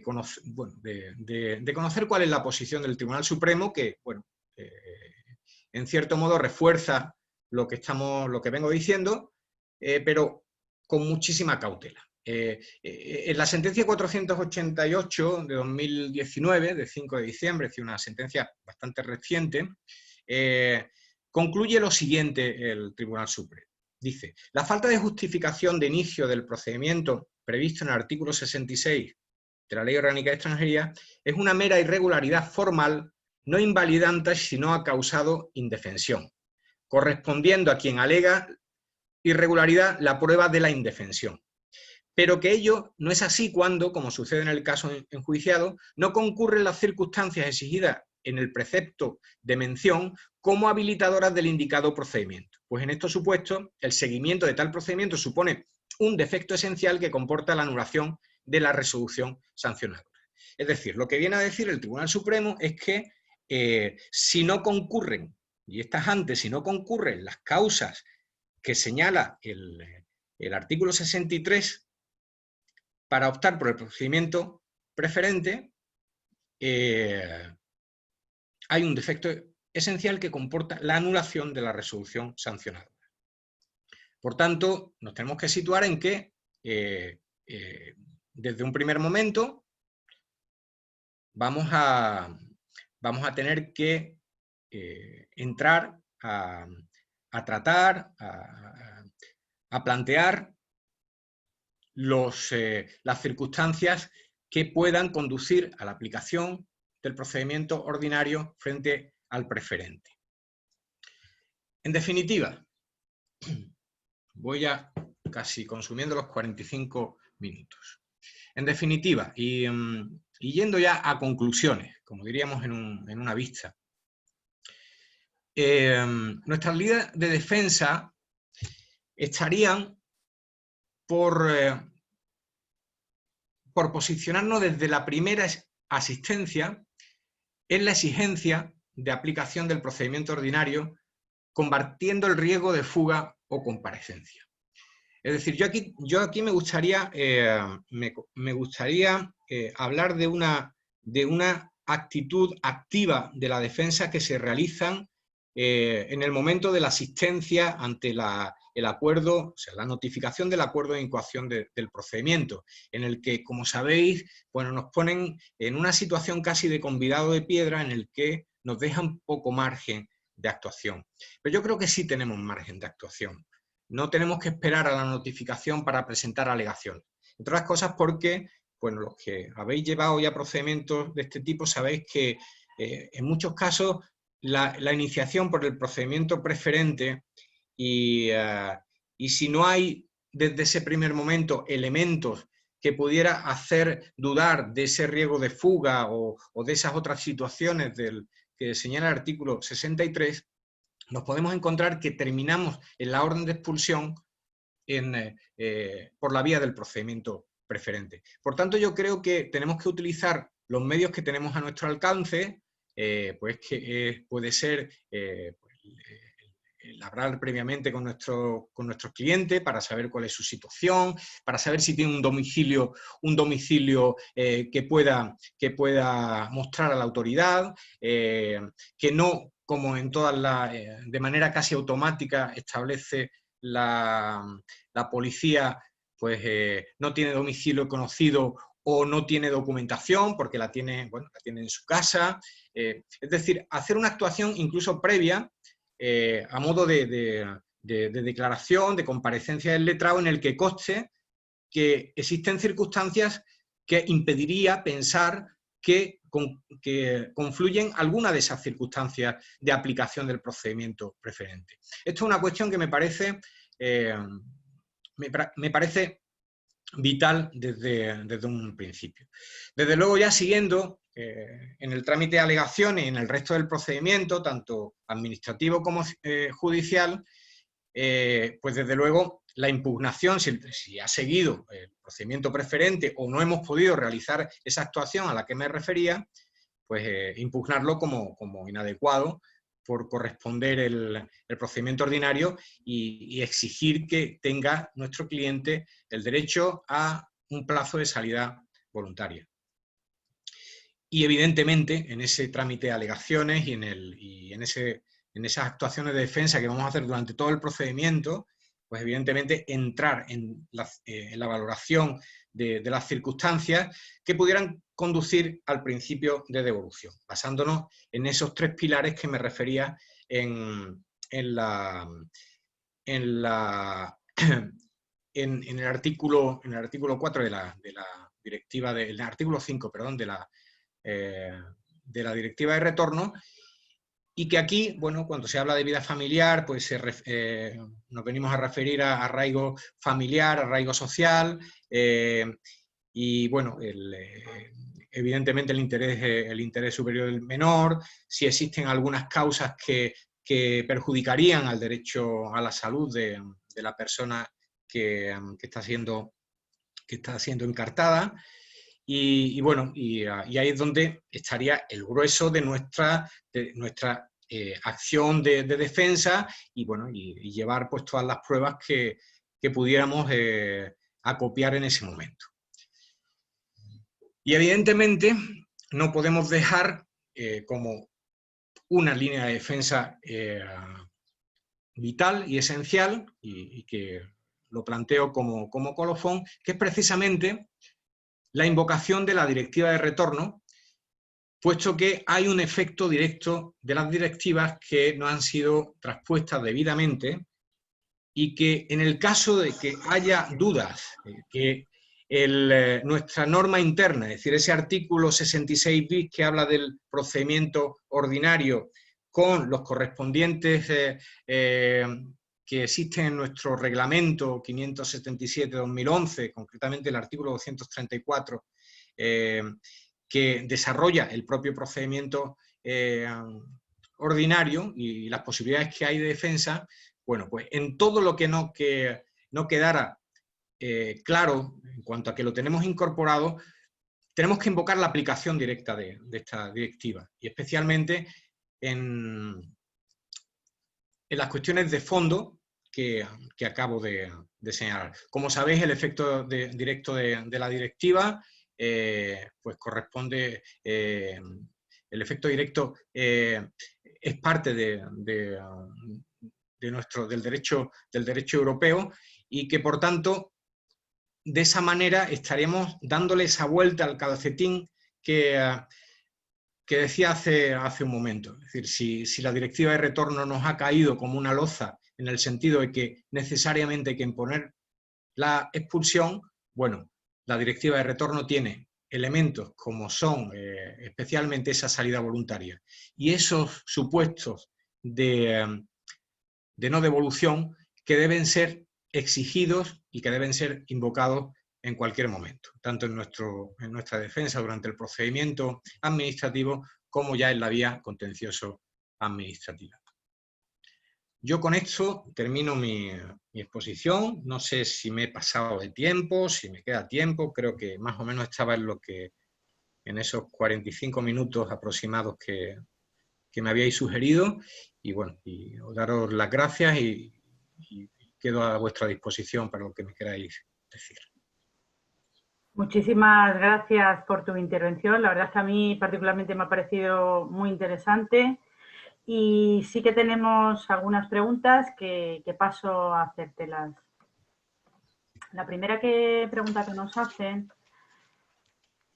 conocer cuál es la posición del Tribunal Supremo, que, bueno, en cierto modo refuerza lo que vengo diciendo, pero con muchísima cautela. En la sentencia 488 de 2019, de 5 de diciembre, es decir, una sentencia bastante reciente, concluye lo siguiente el Tribunal Supremo. Dice: la falta de justificación de inicio del procedimiento previsto en el artículo 66 de la Ley Orgánica de Extranjería es una mera irregularidad formal, no invalidante si no ha causado indefensión, correspondiendo a quien alega irregularidad la prueba de la indefensión. Pero que ello no es así cuando, como sucede en el caso enjuiciado, no concurren las circunstancias exigidas en el precepto de mención como habilitadoras del indicado procedimiento. Pues en estos supuestos, el seguimiento de tal procedimiento supone un defecto esencial que comporta la anulación de la resolución sancionadora. Es decir, lo que viene a decir el Tribunal Supremo es que si no concurren, y estas antes, si no concurren las causas que señala el artículo 63 para optar por el procedimiento preferente, hay un defecto esencial que comporta la anulación de la resolución sancionadora. Por tanto, nos tenemos que situar en que desde un primer momento vamos a tener que entrar a tratar, a plantear las circunstancias que puedan conducir a la aplicación del procedimiento ordinario frente al preferente. En definitiva, voy ya casi consumiendo los 45 minutos. En definitiva, y yendo ya a conclusiones, como diríamos en una vista, nuestras líneas de defensa estarían por posicionarnos desde la primera asistencia en la exigencia de aplicación del procedimiento ordinario, combatiendo el riesgo de fuga o comparecencia. Es decir, yo aquí me gustaría hablar de una actitud activa de la defensa que se realizan en el momento de la asistencia ante el acuerdo, o sea, la notificación del acuerdo de incoación del procedimiento, en el que, como sabéis, bueno, nos ponen en una situación casi de convidado de piedra, en el que nos dejan poco margen de actuación. Pero yo creo que sí tenemos margen de actuación. No tenemos que esperar a la notificación para presentar alegaciones. Entre otras cosas porque, bueno, los que habéis llevado ya procedimientos de este tipo sabéis que en muchos casos la iniciación por el procedimiento preferente y si no hay desde ese primer momento elementos que pudiera hacer dudar de ese riesgo de fuga o de esas otras situaciones que señala el artículo 63, nos podemos encontrar que terminamos en la orden de expulsión por la vía del procedimiento preferente. Por tanto, yo creo que tenemos que utilizar los medios que tenemos a nuestro alcance, pues que puede ser el hablar previamente con nuestros clientes para saber cuál es su situación, para saber si tiene un domicilio que pueda mostrar a la autoridad, que no, como en todas de manera casi automática establece la policía, pues no tiene domicilio conocido o no tiene documentación porque la tiene en su casa. Es decir, hacer una actuación incluso previa a modo de declaración, de comparecencia del letrado, en el que conste que existen circunstancias que impediría pensar que confluyen alguna de esas circunstancias de aplicación del procedimiento preferente. Esto es una cuestión que me parece vital desde un principio. Desde luego, ya siguiendo en el trámite de alegaciones y en el resto del procedimiento, tanto administrativo como judicial, pues desde luego la impugnación, si ha seguido el procedimiento preferente o no hemos podido realizar esa actuación a la que me refería, pues impugnarlo como inadecuado por corresponder el procedimiento ordinario y exigir que tenga nuestro cliente el derecho a un plazo de salida voluntaria. Y evidentemente en ese trámite de alegaciones y en esas actuaciones de defensa que vamos a hacer durante todo el procedimiento, pues evidentemente entrar en la valoración de las circunstancias que pudieran conducir al principio de devolución, basándonos en esos tres pilares que me refería en el artículo 4 de la directiva, el artículo 5, perdón, de la directiva de retorno, y que aquí, bueno, cuando se habla de vida familiar, pues nos venimos a referir a arraigo familiar, arraigo social, y bueno, evidentemente el interés superior del menor, si existen algunas causas que perjudicarían al derecho a la salud de la persona que está siendo encartada. Y bueno, y ahí es donde estaría el grueso de nuestra acción de defensa y, bueno, y llevar pues todas las pruebas que pudiéramos acopiar en ese momento. Y evidentemente no podemos dejar como una línea de defensa vital y esencial, y que lo planteo como colofón, que es precisamente la invocación de la directiva de retorno, puesto que hay un efecto directo de las directivas que no han sido traspuestas debidamente y que en el caso de que haya dudas, que nuestra norma interna, es decir, ese artículo 66 bis que habla del procedimiento ordinario con los correspondientes que existen en nuestro reglamento 577-2011, concretamente el artículo 234, que desarrolla el propio procedimiento ordinario y las posibilidades que hay de defensa. Bueno, pues en todo lo que no quedara claro en cuanto a que lo tenemos incorporado, tenemos que invocar la aplicación directa de esta directiva, y especialmente en las cuestiones de fondo que acabo de señalar. Como sabéis, el efecto directo de la directiva pues corresponde, el efecto directo es parte del derecho europeo y que, por tanto, de esa manera estaríamos dándole esa vuelta al calcetín que decía hace un momento. Es decir, si la directiva de retorno nos ha caído como una loza en el sentido de que necesariamente hay que imponer la expulsión, bueno, la directiva de retorno tiene elementos como son especialmente esa salida voluntaria y esos supuestos de no devolución que deben ser exigidos y que deben ser invocados en cualquier momento, tanto en nuestra defensa durante el procedimiento administrativo como ya en la vía contencioso-administrativa. Yo con esto termino mi exposición. No sé si me he pasado de tiempo, si me queda tiempo. Creo que más o menos estaba en esos 45 minutos aproximados que me habíais sugerido. Y bueno, daros las gracias y quedo a vuestra disposición para lo que me queráis decir. Muchísimas gracias por tu intervención. La verdad es que a mí particularmente me ha parecido muy interesante. Y sí que tenemos algunas preguntas que paso a hacértelas. La primera pregunta que nos hacen,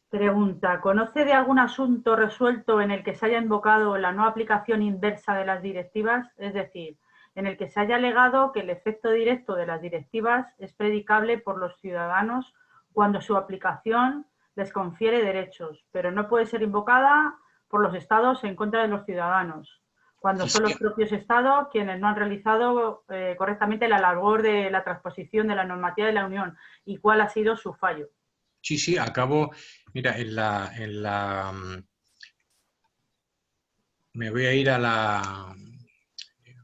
pregunta, ¿conoce de algún asunto resuelto en el que se haya invocado la no aplicación inversa de las directivas? Es decir, en el que se haya alegado que el efecto directo de las directivas es predicable por los ciudadanos cuando su aplicación les confiere derechos, pero no puede ser invocada por los estados en contra de los ciudadanos, cuando son los propios estados quienes no han realizado correctamente la labor de la transposición de la normativa de la Unión. ¿Y cuál ha sido su fallo? Sí, acabo, mira, me voy a ir a la,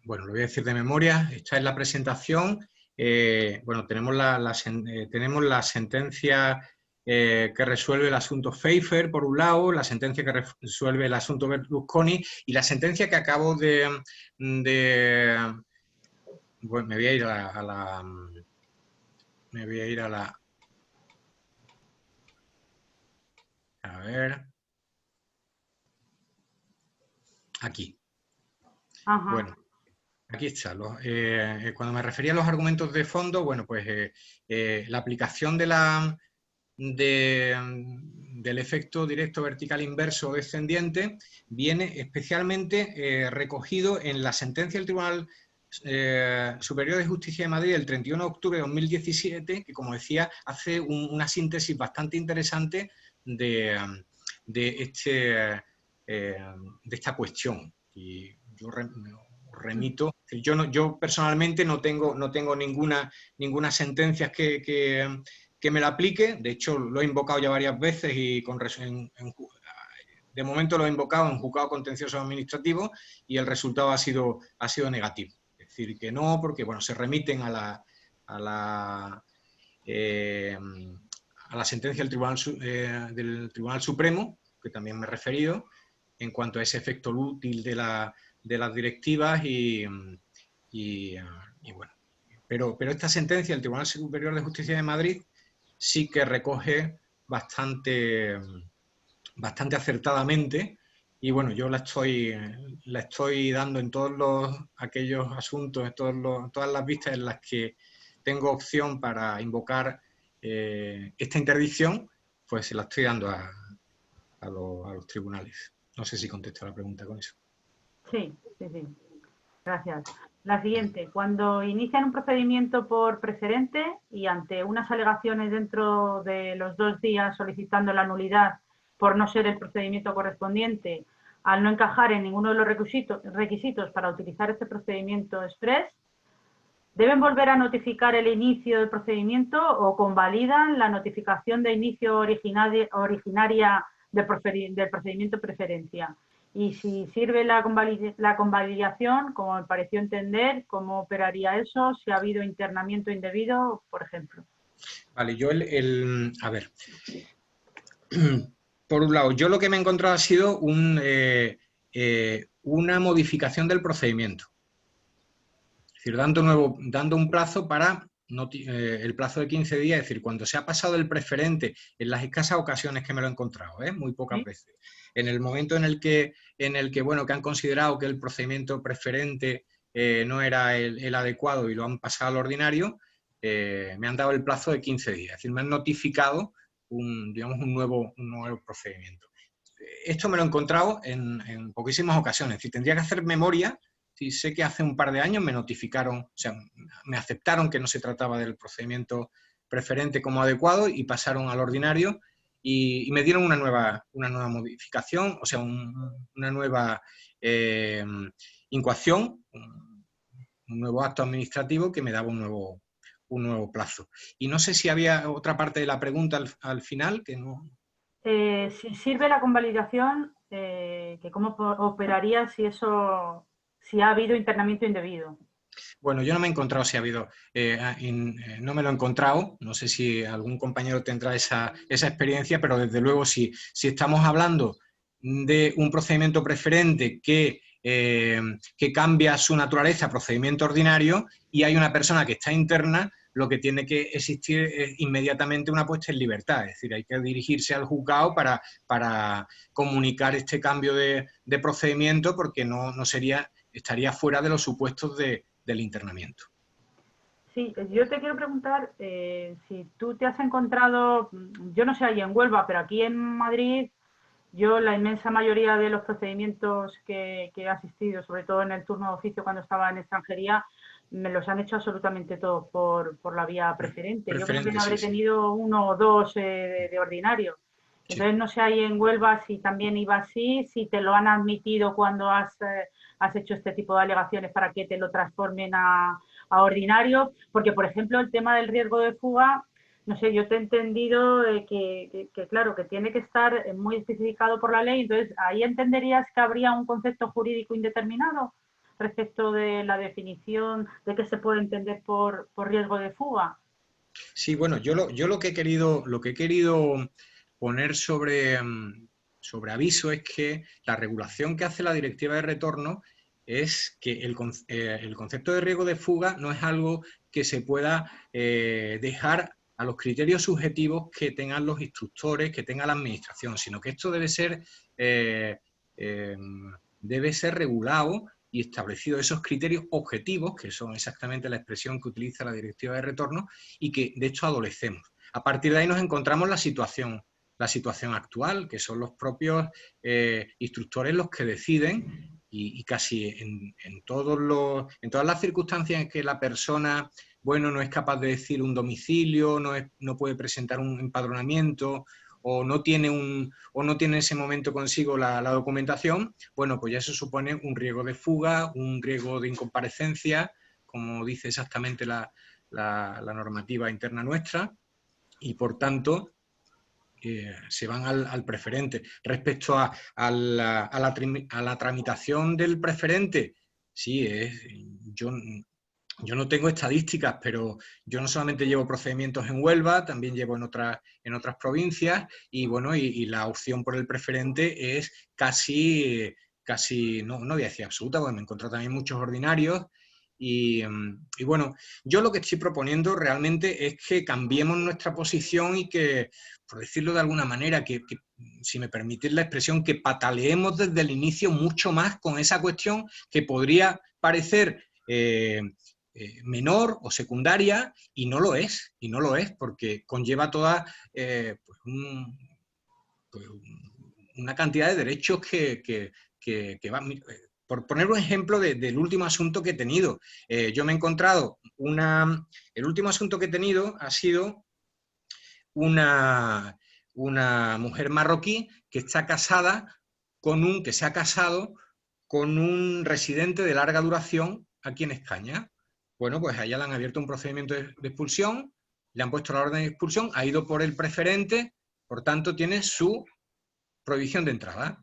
bueno, lo voy a decir de memoria, está en la presentación, bueno, tenemos la sentencia que resuelve el asunto Pfeiffer, por un lado, la sentencia que resuelve el asunto Berlusconi y la sentencia que acabo bueno, me voy a ir a ver, aquí. Ajá. Bueno, aquí está. Cuando me refería a los argumentos de fondo, bueno, pues la aplicación del efecto directo vertical inverso o descendiente viene especialmente recogido en la sentencia del Tribunal Superior de Justicia de Madrid del 31 de octubre de 2017, que, como decía, hace una síntesis bastante interesante de esta cuestión. Y yo remito, yo personalmente no tengo ninguna sentencia que me la aplique. De hecho lo he invocado ya varias veces y de momento lo he invocado en juzgado contencioso administrativo y el resultado ha sido negativo. Es decir, que no, porque bueno, se remiten a la sentencia del Tribunal Supremo, que también me he referido, en cuanto a ese efecto útil de las directivas y bueno. Pero esta sentencia del Tribunal Superior de Justicia de Madrid sí que recoge bastante acertadamente y bueno, yo la estoy dando en todos aquellos asuntos, en todas las vistas en las que tengo opción para invocar esta interdicción, pues se la estoy dando a los tribunales. No sé si contesto la pregunta con eso. Sí. Gracias. La siguiente, cuando inician un procedimiento por preferente y ante unas alegaciones dentro de los 2 días solicitando la nulidad por no ser el procedimiento correspondiente, al no encajar en ninguno de los requisitos para utilizar este procedimiento express, ¿deben volver a notificar el inicio del procedimiento o convalidan la notificación de inicio originaria del procedimiento preferencia? Y si sirve la convalidación, como me pareció entender, ¿cómo operaría eso? Si ha habido internamiento indebido, por ejemplo. Vale, yo a ver. Por un lado, yo lo que me he encontrado ha sido una modificación del procedimiento. Es decir, dando un plazo para el plazo de 15 días, es decir, cuando se ha pasado el preferente, en las escasas ocasiones que me lo he encontrado, muy pocas veces, en el momento en el que bueno, que han considerado que el procedimiento preferente no era el adecuado y lo han pasado al ordinario, me han dado el plazo de 15 días, es decir, me han notificado un nuevo procedimiento. Esto me lo he encontrado en poquísimas ocasiones, si tendría que hacer memoria. Sí, sé que hace un par de años me notificaron, o sea, me aceptaron que no se trataba del procedimiento preferente como adecuado y pasaron al ordinario y me dieron una nueva modificación, o sea, una nueva incoación, un nuevo acto administrativo que me daba un nuevo plazo. Y no sé si había otra parte de la pregunta al final que no... Si sirve la convalidación, que cómo operaría si ha habido internamiento indebido. Bueno, yo no me he encontrado si ha habido, no me lo he encontrado, no sé si algún compañero tendrá esa experiencia, pero desde luego si estamos hablando de un procedimiento preferente que cambia su naturaleza a procedimiento ordinario y hay una persona que está interna, lo que tiene que existir es inmediatamente una puesta en libertad, es decir, hay que dirigirse al juzgado para comunicar este cambio de procedimiento porque estaría fuera de los supuestos del internamiento. Sí, yo te quiero preguntar si tú te has encontrado, yo no sé ahí en Huelva, pero aquí en Madrid, yo la inmensa mayoría de los procedimientos que he asistido, sobre todo en el turno de oficio cuando estaba en extranjería, me los han hecho absolutamente todos por la vía preferente. Yo creo que no habré tenido uno o dos de ordinario. Entonces, no sé ahí en Huelva si también iba así, si te lo han admitido cuando has hecho este tipo de alegaciones para que te lo transformen a ordinario, porque, por ejemplo, el tema del riesgo de fuga, no sé, yo te he entendido que claro, que tiene que estar muy especificado por la ley, entonces ahí entenderías que habría un concepto jurídico indeterminado respecto de la definición de qué se puede entender por riesgo de fuga. Sí, bueno, yo lo que he querido poner sobre aviso es que la regulación que hace la Directiva de Retorno es que el concepto de riesgo de fuga no es algo que se pueda dejar a los criterios subjetivos que tengan los instructores, que tenga la administración, sino que esto debe ser regulado y establecido esos criterios objetivos, que son exactamente la expresión que utiliza la Directiva de Retorno y que de hecho adolecemos. A partir de ahí nos encontramos la situación actual, que son los propios instructores los que deciden y casi en todas las circunstancias en que la persona, bueno, no es capaz de decir un domicilio, no puede presentar un empadronamiento o no tiene en ese momento consigo la documentación, bueno, pues ya eso supone un riesgo de fuga, un riesgo de incomparecencia, como dice exactamente la normativa interna nuestra, y por tanto se van al preferente. Respecto a la tramitación del preferente, sí, yo no tengo estadísticas, pero yo no solamente llevo procedimientos en Huelva, también llevo en otras provincias y bueno, y la opción por el preferente es casi no voy a decir absoluta, porque me encuentro también muchos ordinarios y bueno, yo lo que estoy proponiendo realmente es que cambiemos nuestra posición y que, por decirlo de alguna manera, que si me permitís la expresión, que pataleemos desde el inicio mucho más con esa cuestión que podría parecer menor o secundaria y no lo es, porque conlleva toda una cantidad de derechos que van... Por poner un ejemplo del último asunto que he tenido, yo me he encontrado el último asunto que he tenido ha sido una mujer marroquí que se ha casado con un residente de larga duración aquí en España. Bueno, pues a ella le han abierto un procedimiento de expulsión, le han puesto la orden de expulsión, ha ido por el preferente, por tanto tiene su prohibición de entrada.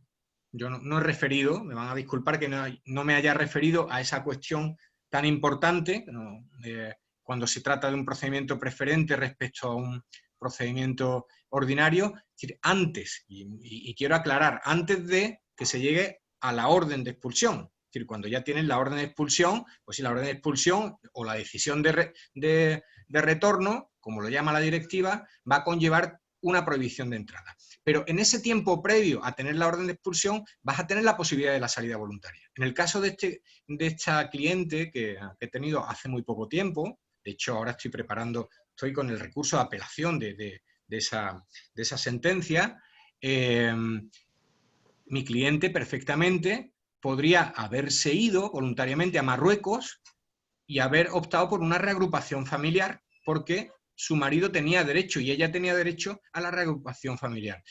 Yo no he referido, me van a disculpar que no me haya referido a esa cuestión tan importante, cuando se trata de un procedimiento preferente respecto a un procedimiento ordinario, es decir, antes, y quiero aclarar, antes de que se llegue a la orden de expulsión. decir, cuando ya tienen la orden de expulsión, pues si la orden de expulsión o la decisión de retorno, como lo llama la directiva, va a conllevar una prohibición de entrada. Pero en ese tiempo previo a tener la orden de expulsión, vas a tener la posibilidad de la salida voluntaria. En el caso de esta cliente que he tenido hace muy poco tiempo, de hecho ahora estoy con el recurso de apelación de esa sentencia, mi cliente perfectamente podría haberse ido voluntariamente a Marruecos y haber optado por una reagrupación familiar porque su marido tenía derecho y ella tenía derecho a la reagrupación familiar.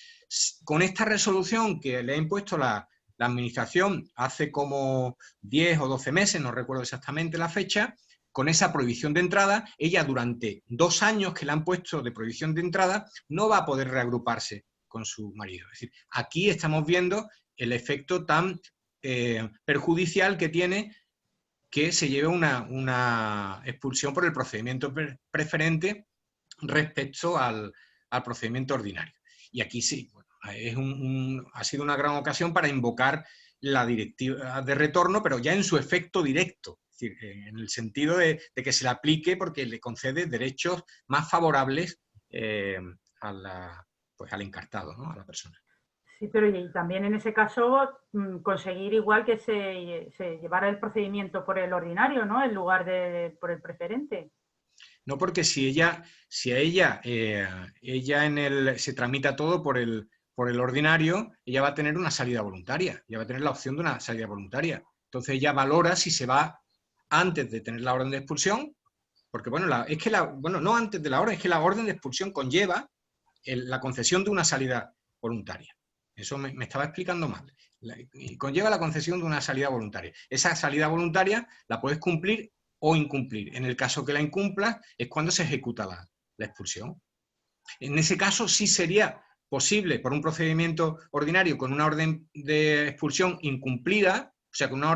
Con esta resolución que le ha impuesto la Administración hace como 10 o 12 meses, no recuerdo exactamente la fecha, con esa prohibición de entrada, ella durante 2 años que le han puesto de prohibición de entrada no va a poder reagruparse con su marido. Es decir, aquí estamos viendo el efecto tan perjudicial que tiene que se lleve una expulsión por el procedimiento preferente respecto al procedimiento ordinario. Y aquí sí, bueno, ha sido una gran ocasión para invocar la directiva de retorno, pero ya en su efecto directo, es decir, en el sentido de que se le aplique porque le concede derechos más favorables al encartado, ¿no? A la persona. Sí, pero y también en ese caso conseguir igual que se llevara el procedimiento por el ordinario, ¿no? En lugar de por el preferente. No, porque si ella se tramita todo por el ordinario, ella va a tener una salida voluntaria, ella va a tener la opción de una salida voluntaria. Entonces ella valora si se va antes de tener la orden de expulsión, porque bueno, no antes de la orden, es que la orden de expulsión conlleva la concesión de una salida voluntaria. Eso me estaba explicando mal. Conlleva la concesión de una salida voluntaria. Esa salida voluntaria la puedes cumplir o incumplir. En el caso que la incumplas es cuando se ejecuta la expulsión. En ese caso sí sería posible, por un procedimiento ordinario, con una orden de expulsión incumplida, o sea, con una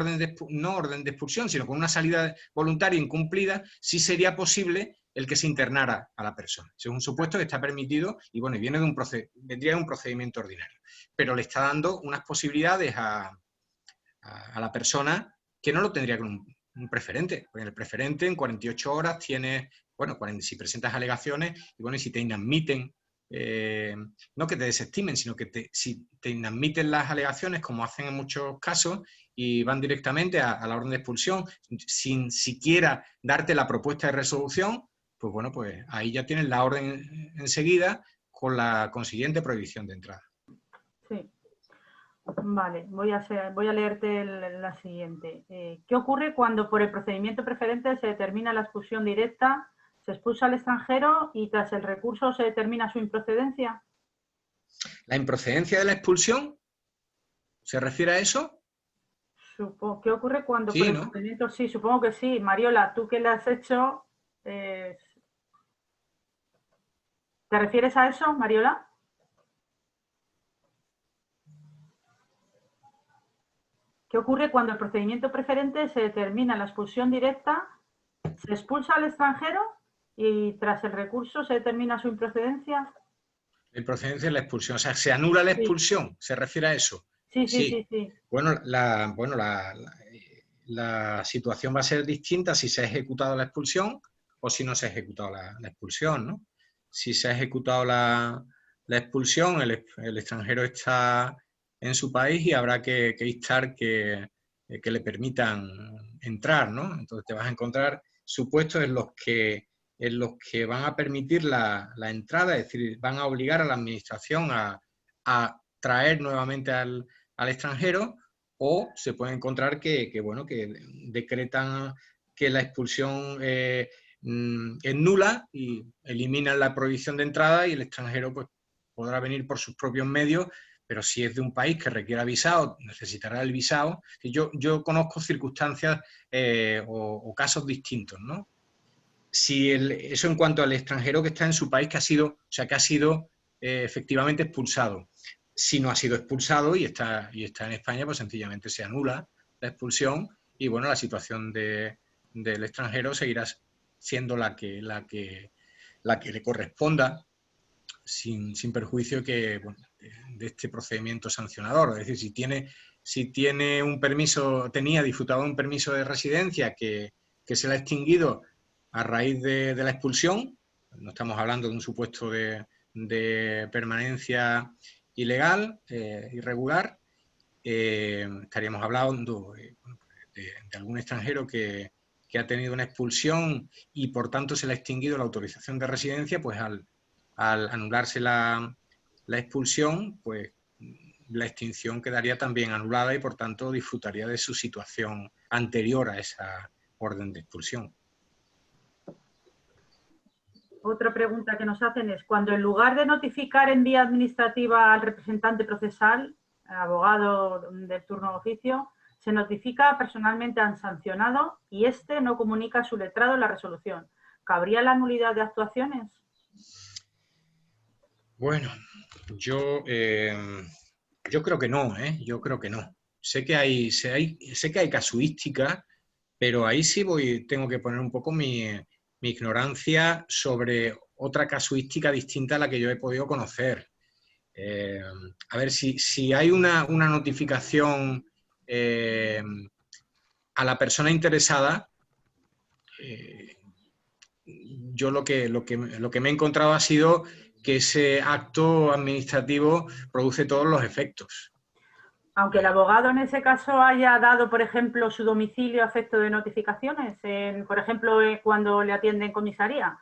no orden de expulsión, sino con una salida voluntaria incumplida, sí sería posible el que se internara a la persona. Ese es un supuesto que está permitido y bueno, vendría de un procedimiento ordinario. Pero le está dando unas posibilidades a la persona que no lo tendría con un preferente. Porque en el preferente en 48 horas tienes, bueno, si presentas alegaciones y bueno, y si te inadmiten, no que te desestimen, sino que si te inadmiten las alegaciones, como hacen en muchos casos, y van directamente a la orden de expulsión, sin siquiera darte la propuesta de resolución, pues bueno, pues ahí ya tienes la orden enseguida con la consiguiente prohibición de entrada. Sí. Vale, voy a leerte la siguiente. ¿Qué ocurre cuando por el procedimiento preferente se determina la expulsión directa, se expulsa al extranjero y tras el recurso se determina su improcedencia? ¿La improcedencia de la expulsión? ¿Se refiere a eso? ¿Qué ocurre cuando sí, por el ¿no? procedimiento? Sí, supongo que sí. Mariola, tú que le has hecho... ¿Te refieres a eso, Mariola? ¿Qué ocurre cuando el procedimiento preferente se determina la expulsión directa, se expulsa al extranjero y tras el recurso se determina su improcedencia? La improcedencia es la expulsión, o sea, se anula la expulsión, ¿se refiere a eso? Sí. Bueno, la situación va a ser distinta si se ha ejecutado la expulsión o si no se ha ejecutado la expulsión, ¿no? Si se ha ejecutado la expulsión, el extranjero está en su país y habrá que instar que le permitan entrar, ¿no? Entonces te vas a encontrar supuestos en los que van a permitir la entrada, es decir, van a obligar a la administración a traer nuevamente al extranjero, o se puede encontrar que decretan que la expulsión es nula y eliminan la prohibición de entrada y el extranjero pues podrá venir por sus propios medios, pero si es de un país que requiera visado, necesitará el visado. Yo conozco circunstancias o casos distintos, ¿no? Eso en cuanto al extranjero que está en su país, que ha sido efectivamente expulsado. Si no ha sido expulsado y está en España, pues sencillamente se anula la expulsión y bueno, la situación del extranjero seguirá siendo la que le corresponda, sin perjuicio este procedimiento sancionador. Es decir, si tiene un permiso, disfrutaba de un permiso de residencia que se le ha extinguido a raíz de la expulsión, no estamos hablando de un supuesto de permanencia ilegal, irregular, estaríamos hablando de algún extranjero que ha tenido una expulsión y por tanto se le ha extinguido la autorización de residencia, pues al anularse la expulsión, pues la extinción quedaría también anulada y por tanto disfrutaría de su situación anterior a esa orden de expulsión. Otra pregunta que nos hacen es, cuando en lugar de notificar en vía administrativa al representante procesal, al abogado del turno de oficio, se notifica personalmente al sancionado y éste no comunica a su letrado la resolución. ¿Cabría la nulidad de actuaciones? Bueno, yo creo que no, yo creo que no. Sé que hay casuística, pero ahí sí tengo que poner un poco mi ignorancia sobre otra casuística distinta a la que yo he podido conocer. A ver, si hay una notificación a la persona interesada, yo lo que me he encontrado ha sido que ese acto administrativo produce todos los efectos. Aunque el abogado en ese caso haya dado, por ejemplo, su domicilio a efecto de notificaciones, por ejemplo, cuando le atiende en comisaría.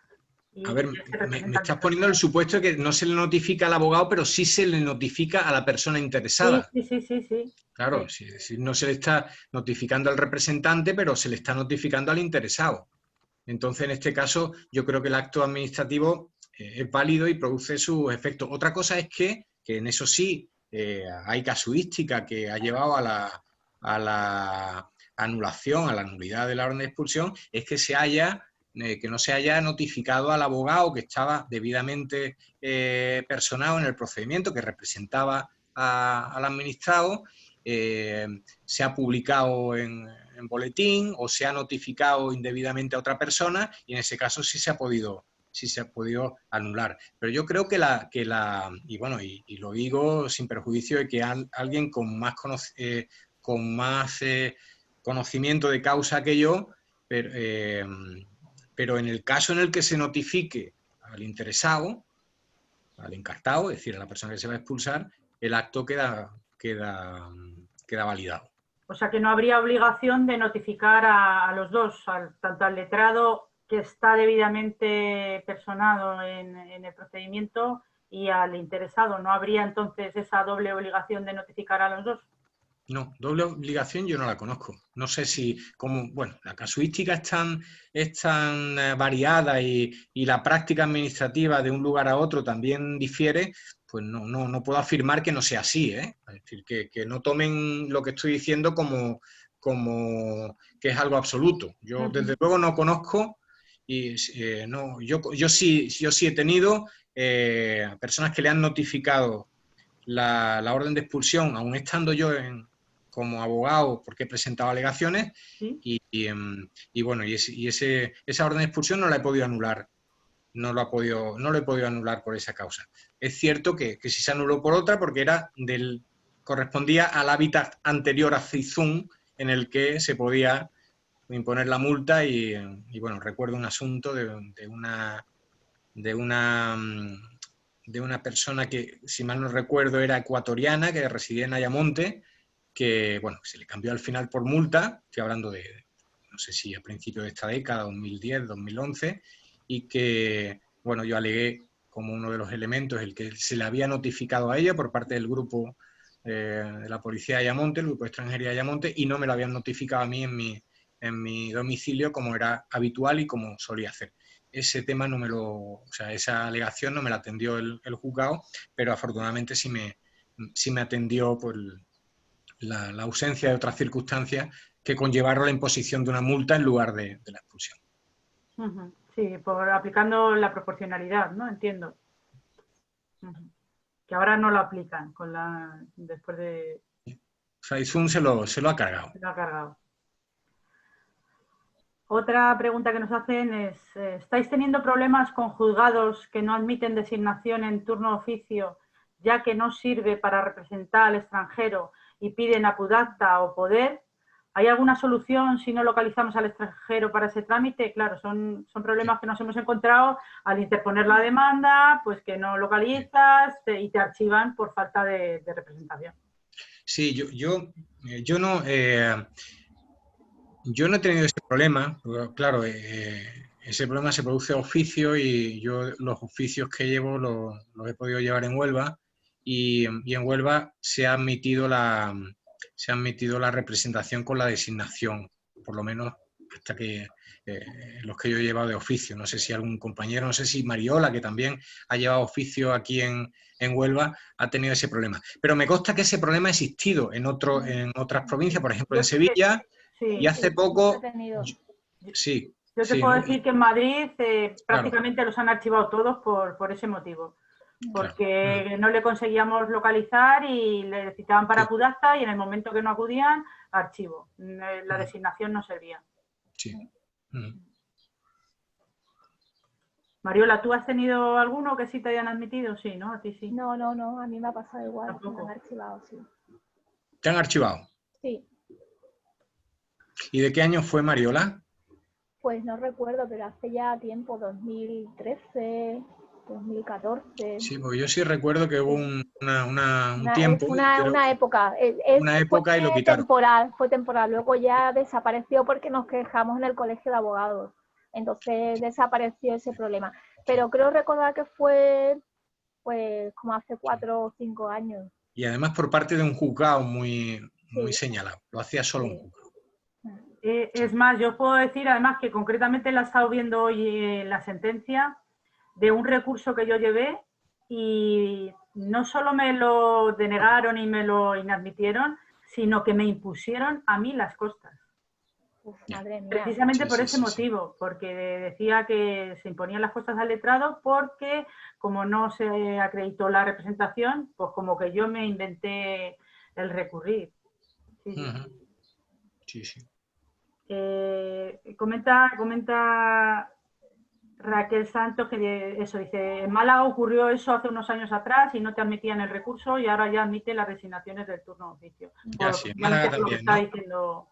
A ver, me estás poniendo el supuesto de que no se le notifica al abogado, pero sí se le notifica a la persona interesada. Sí. Claro, sí. No se le está notificando al representante, pero se le está notificando al interesado. Entonces, en este caso, yo creo que el acto administrativo es válido y produce sus efectos. Otra cosa es que en eso sí hay casuística que ha llevado a la anulación, a la nulidad de la orden de expulsión, es que que no se haya notificado al abogado que estaba debidamente personado en el procedimiento, que representaba al administrado, se ha publicado en boletín o se ha notificado indebidamente a otra persona y en ese caso sí se ha podido anular. Pero yo creo que y lo digo sin perjuicio de que alguien con más conocimiento de causa que yo, pero en el caso en el que se notifique al interesado, al encartado, es decir, a la persona que se va a expulsar, el acto queda validado. O sea que no habría obligación de notificar a los dos, tanto al letrado que está debidamente personado en el procedimiento y al interesado. ¿No habría entonces esa doble obligación de notificar a los dos? No, doble obligación yo no la conozco. No sé si, la casuística es tan variada y la práctica administrativa de un lugar a otro también difiere, pues no puedo afirmar que no sea así, ¿eh? Es decir, que no tomen lo que estoy diciendo como que es algo absoluto. Yo desde luego no conozco y yo sí he tenido personas que le han notificado la orden de expulsión, aún estando yo como abogado, porque he presentado alegaciones, ¿sí? Esa orden de expulsión no la he podido anular. No lo he podido anular por esa causa. Es cierto que si se anuló por otra, porque correspondía al hábitat anterior a Cizún, en el que se podía imponer la multa y recuerdo un asunto de una persona que, si mal no recuerdo, era ecuatoriana, que residía en Ayamonte, que se le cambió al final por multa, estoy hablando de, no sé si a principios de esta década, 2010, 2011, y que, yo alegué como uno de los elementos el que se le había notificado a ella por parte del grupo de la policía de Ayamonte, el grupo de extranjería de Ayamonte, y no me lo habían notificado a mí en mi domicilio como era habitual y como solía hacer. Ese tema esa alegación no me la atendió el juzgado, pero afortunadamente sí me atendió por la ausencia de otras circunstancias que conllevaron la imposición de una multa en lugar de la expulsión. Sí, aplicando la proporcionalidad, ¿no? Entiendo. Que ahora no lo aplican después de... Saizún se lo ha cargado. Se lo ha cargado. Otra pregunta que nos hacen es, ¿estáis teniendo problemas con juzgados que no admiten designación en turno de oficio ya que no sirve para representar al extranjero y piden apudacta o poder. ¿Hay alguna solución si no localizamos al extranjero para ese trámite? Claro, son problemas que nos hemos encontrado al interponer la demanda, pues que no localizas y te archivan por falta de representación. Sí, yo no he tenido ese problema, pero claro, ese problema se produce a oficio y yo los oficios que llevo los he podido llevar en Huelva y en Huelva se ha admitido la representación con la designación, por lo menos hasta que los que yo he llevado de oficio. No sé si algún compañero, no sé si Mariola, que también ha llevado oficio aquí en Huelva, ha tenido ese problema. Pero me consta que ese problema ha existido en otras provincias, por ejemplo en Sevilla, y hace poco... Sí, yo te puedo decir que en Madrid prácticamente los han archivado todos por ese motivo. Porque claro. no le conseguíamos localizar y le citaban para apudacta y en el momento que no acudían, archivo. La designación no servía. Sí. Mariola, ¿tú has tenido alguno que sí te hayan admitido? Sí, ¿no? A ti sí. No, a mí me ha pasado igual. ¿Tampoco? Me han archivado, sí. ¿Te han archivado? Sí. ¿Y de qué año fue, Mariola? Pues no recuerdo, pero hace ya tiempo, 2013, 2014. Sí, porque yo sí recuerdo que hubo un tiempo... Una época. Una época y lo quitaron. Fue temporal. Luego ya desapareció porque nos quejamos en el colegio de abogados. Entonces desapareció ese problema. Pero creo recordar que fue pues como hace 4 o 5 años. Y además por parte de un juzgado muy señalado. Lo hacía solo un juzgado. Es más, yo puedo decir además que concretamente la he estado viendo hoy la sentencia de un recurso que yo llevé y no solo me lo denegaron y me lo inadmitieron, sino que me impusieron a mí las costas. Madre mía. Precisamente por ese motivo, porque decía que se imponían las costas al letrado porque como no se acreditó la representación, pues como que yo me inventé el recurrir. Sí. Comenta Raquel Santos que eso dice, en Málaga ocurrió eso hace unos años atrás y no te admitían el recurso y ahora ya admite las designaciones del turno de oficio. Lo que está diciendo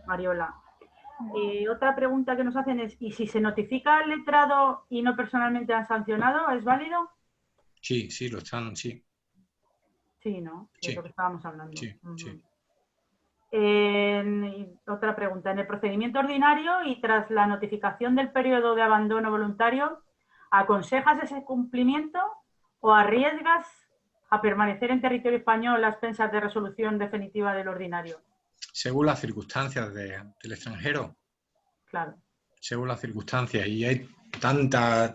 Mariola. Otra pregunta que nos hacen es, ¿y si se notifica al letrado y no personalmente han sancionado, es válido? Sí, lo están, sí. Sí, ¿no? Es lo que estábamos hablando. Sí. Otra pregunta. En el procedimiento ordinario y tras la notificación del periodo de abandono voluntario, ¿aconsejas ese cumplimiento o arriesgas a permanecer en territorio español a expensas de resolución definitiva del ordinario? Según las circunstancias del extranjero. Claro. Según las circunstancias. Y hay tanta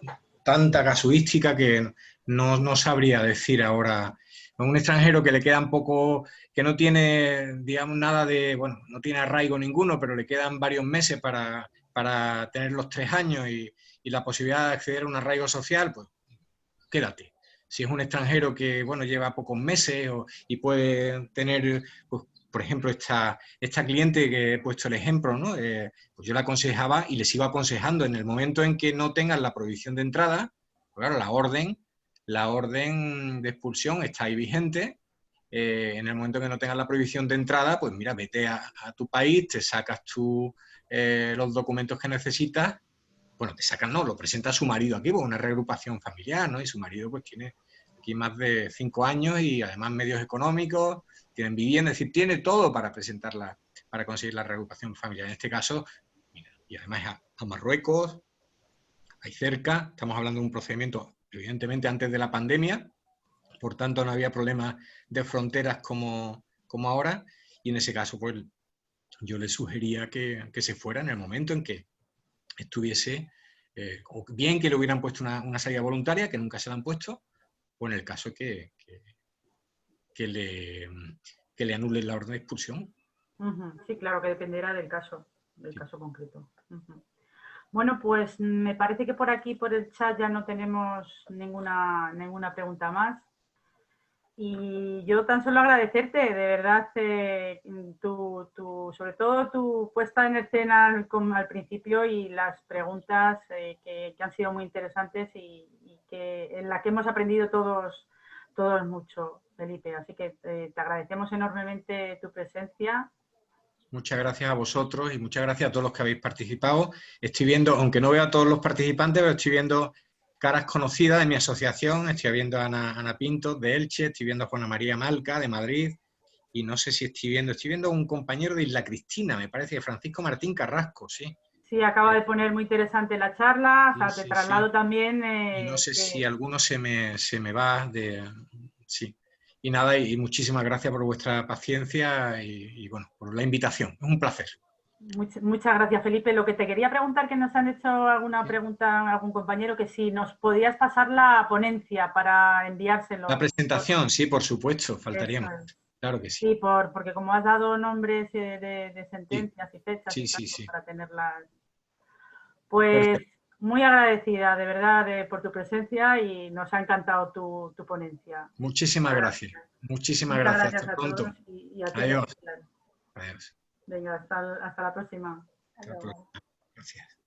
casuística que no sabría decir ahora. A un extranjero que le queda un poco, que no tiene, digamos, nada de, bueno, no tiene arraigo ninguno, pero le quedan varios meses para tener los 3 años y la posibilidad de acceder a un arraigo social, pues quédate. Si es un extranjero que, bueno, lleva pocos meses y puede tener, pues, por ejemplo, esta cliente que he puesto el ejemplo, ¿no? Pues yo le aconsejaba y les iba aconsejando en el momento en que no tengan la prohibición de entrada, pues claro, la orden de expulsión está ahí vigente. En el momento que no tengas la prohibición de entrada, pues mira, vete a tu país, te sacas los documentos que necesitas. Bueno, te sacan, no, lo presenta su marido aquí, pues una reagrupación familiar, ¿no? Y su marido pues tiene aquí más de 5 años y además medios económicos, tienen vivienda, es decir, tiene todo para presentarla, para conseguir la reagrupación familiar. En este caso, mira, y además a Marruecos, ahí cerca, estamos hablando de un procedimiento evidentemente antes de la pandemia, por tanto no había problemas de fronteras como ahora, y en ese caso pues yo le sugería que se fuera en el momento en que estuviese, o bien que le hubieran puesto una salida voluntaria, que nunca se la han puesto, o en el caso que le anulen la orden de expulsión. Sí, claro, que dependerá del caso concreto. Bueno, pues me parece que por aquí, por el chat, ya no tenemos ninguna pregunta más. Y yo tan solo agradecerte, de verdad, sobre todo tu puesta en escena al principio y las preguntas que han sido muy interesantes y en la que hemos aprendido todos todo es mucho, Felipe. Así que te agradecemos enormemente tu presencia. Muchas gracias a vosotros y muchas gracias a todos los que habéis participado. Estoy viendo, aunque no veo a todos los participantes, pero estoy viendo caras conocidas de mi asociación. Estoy viendo a Ana Pinto, de Elche, estoy viendo a Juana María Malca, de Madrid, y no sé si estoy viendo a un compañero de Isla Cristina, me parece, Francisco Martín Carrasco, sí. Sí, acaba de poner muy interesante la charla, o sea, Sí, te sí, traslado sí. también... Y no sé que... si alguno se me va de... Sí. Y nada, y muchísimas gracias por vuestra paciencia y bueno, por la invitación. Es un placer. Muchas gracias, Felipe. Lo que te quería preguntar, que nos han hecho alguna pregunta algún compañero, que si nos podías pasar la ponencia para enviárselo. La presentación, sí, por supuesto, faltaría más. Eso es. Claro que sí. Sí, porque como has dado nombres de sentencias y fechas Sí, y tal, sí, sí. para tenerlas. Pues Perfecto. muy agradecida, de verdad, por tu presencia y nos ha encantado tu ponencia. Muchísimas gracias. Muchísimas Muchas gracias. gracias Hasta a pronto. todos y a ti. Adiós. Adiós. Venga, hasta la próxima. Hasta la próxima. Gracias.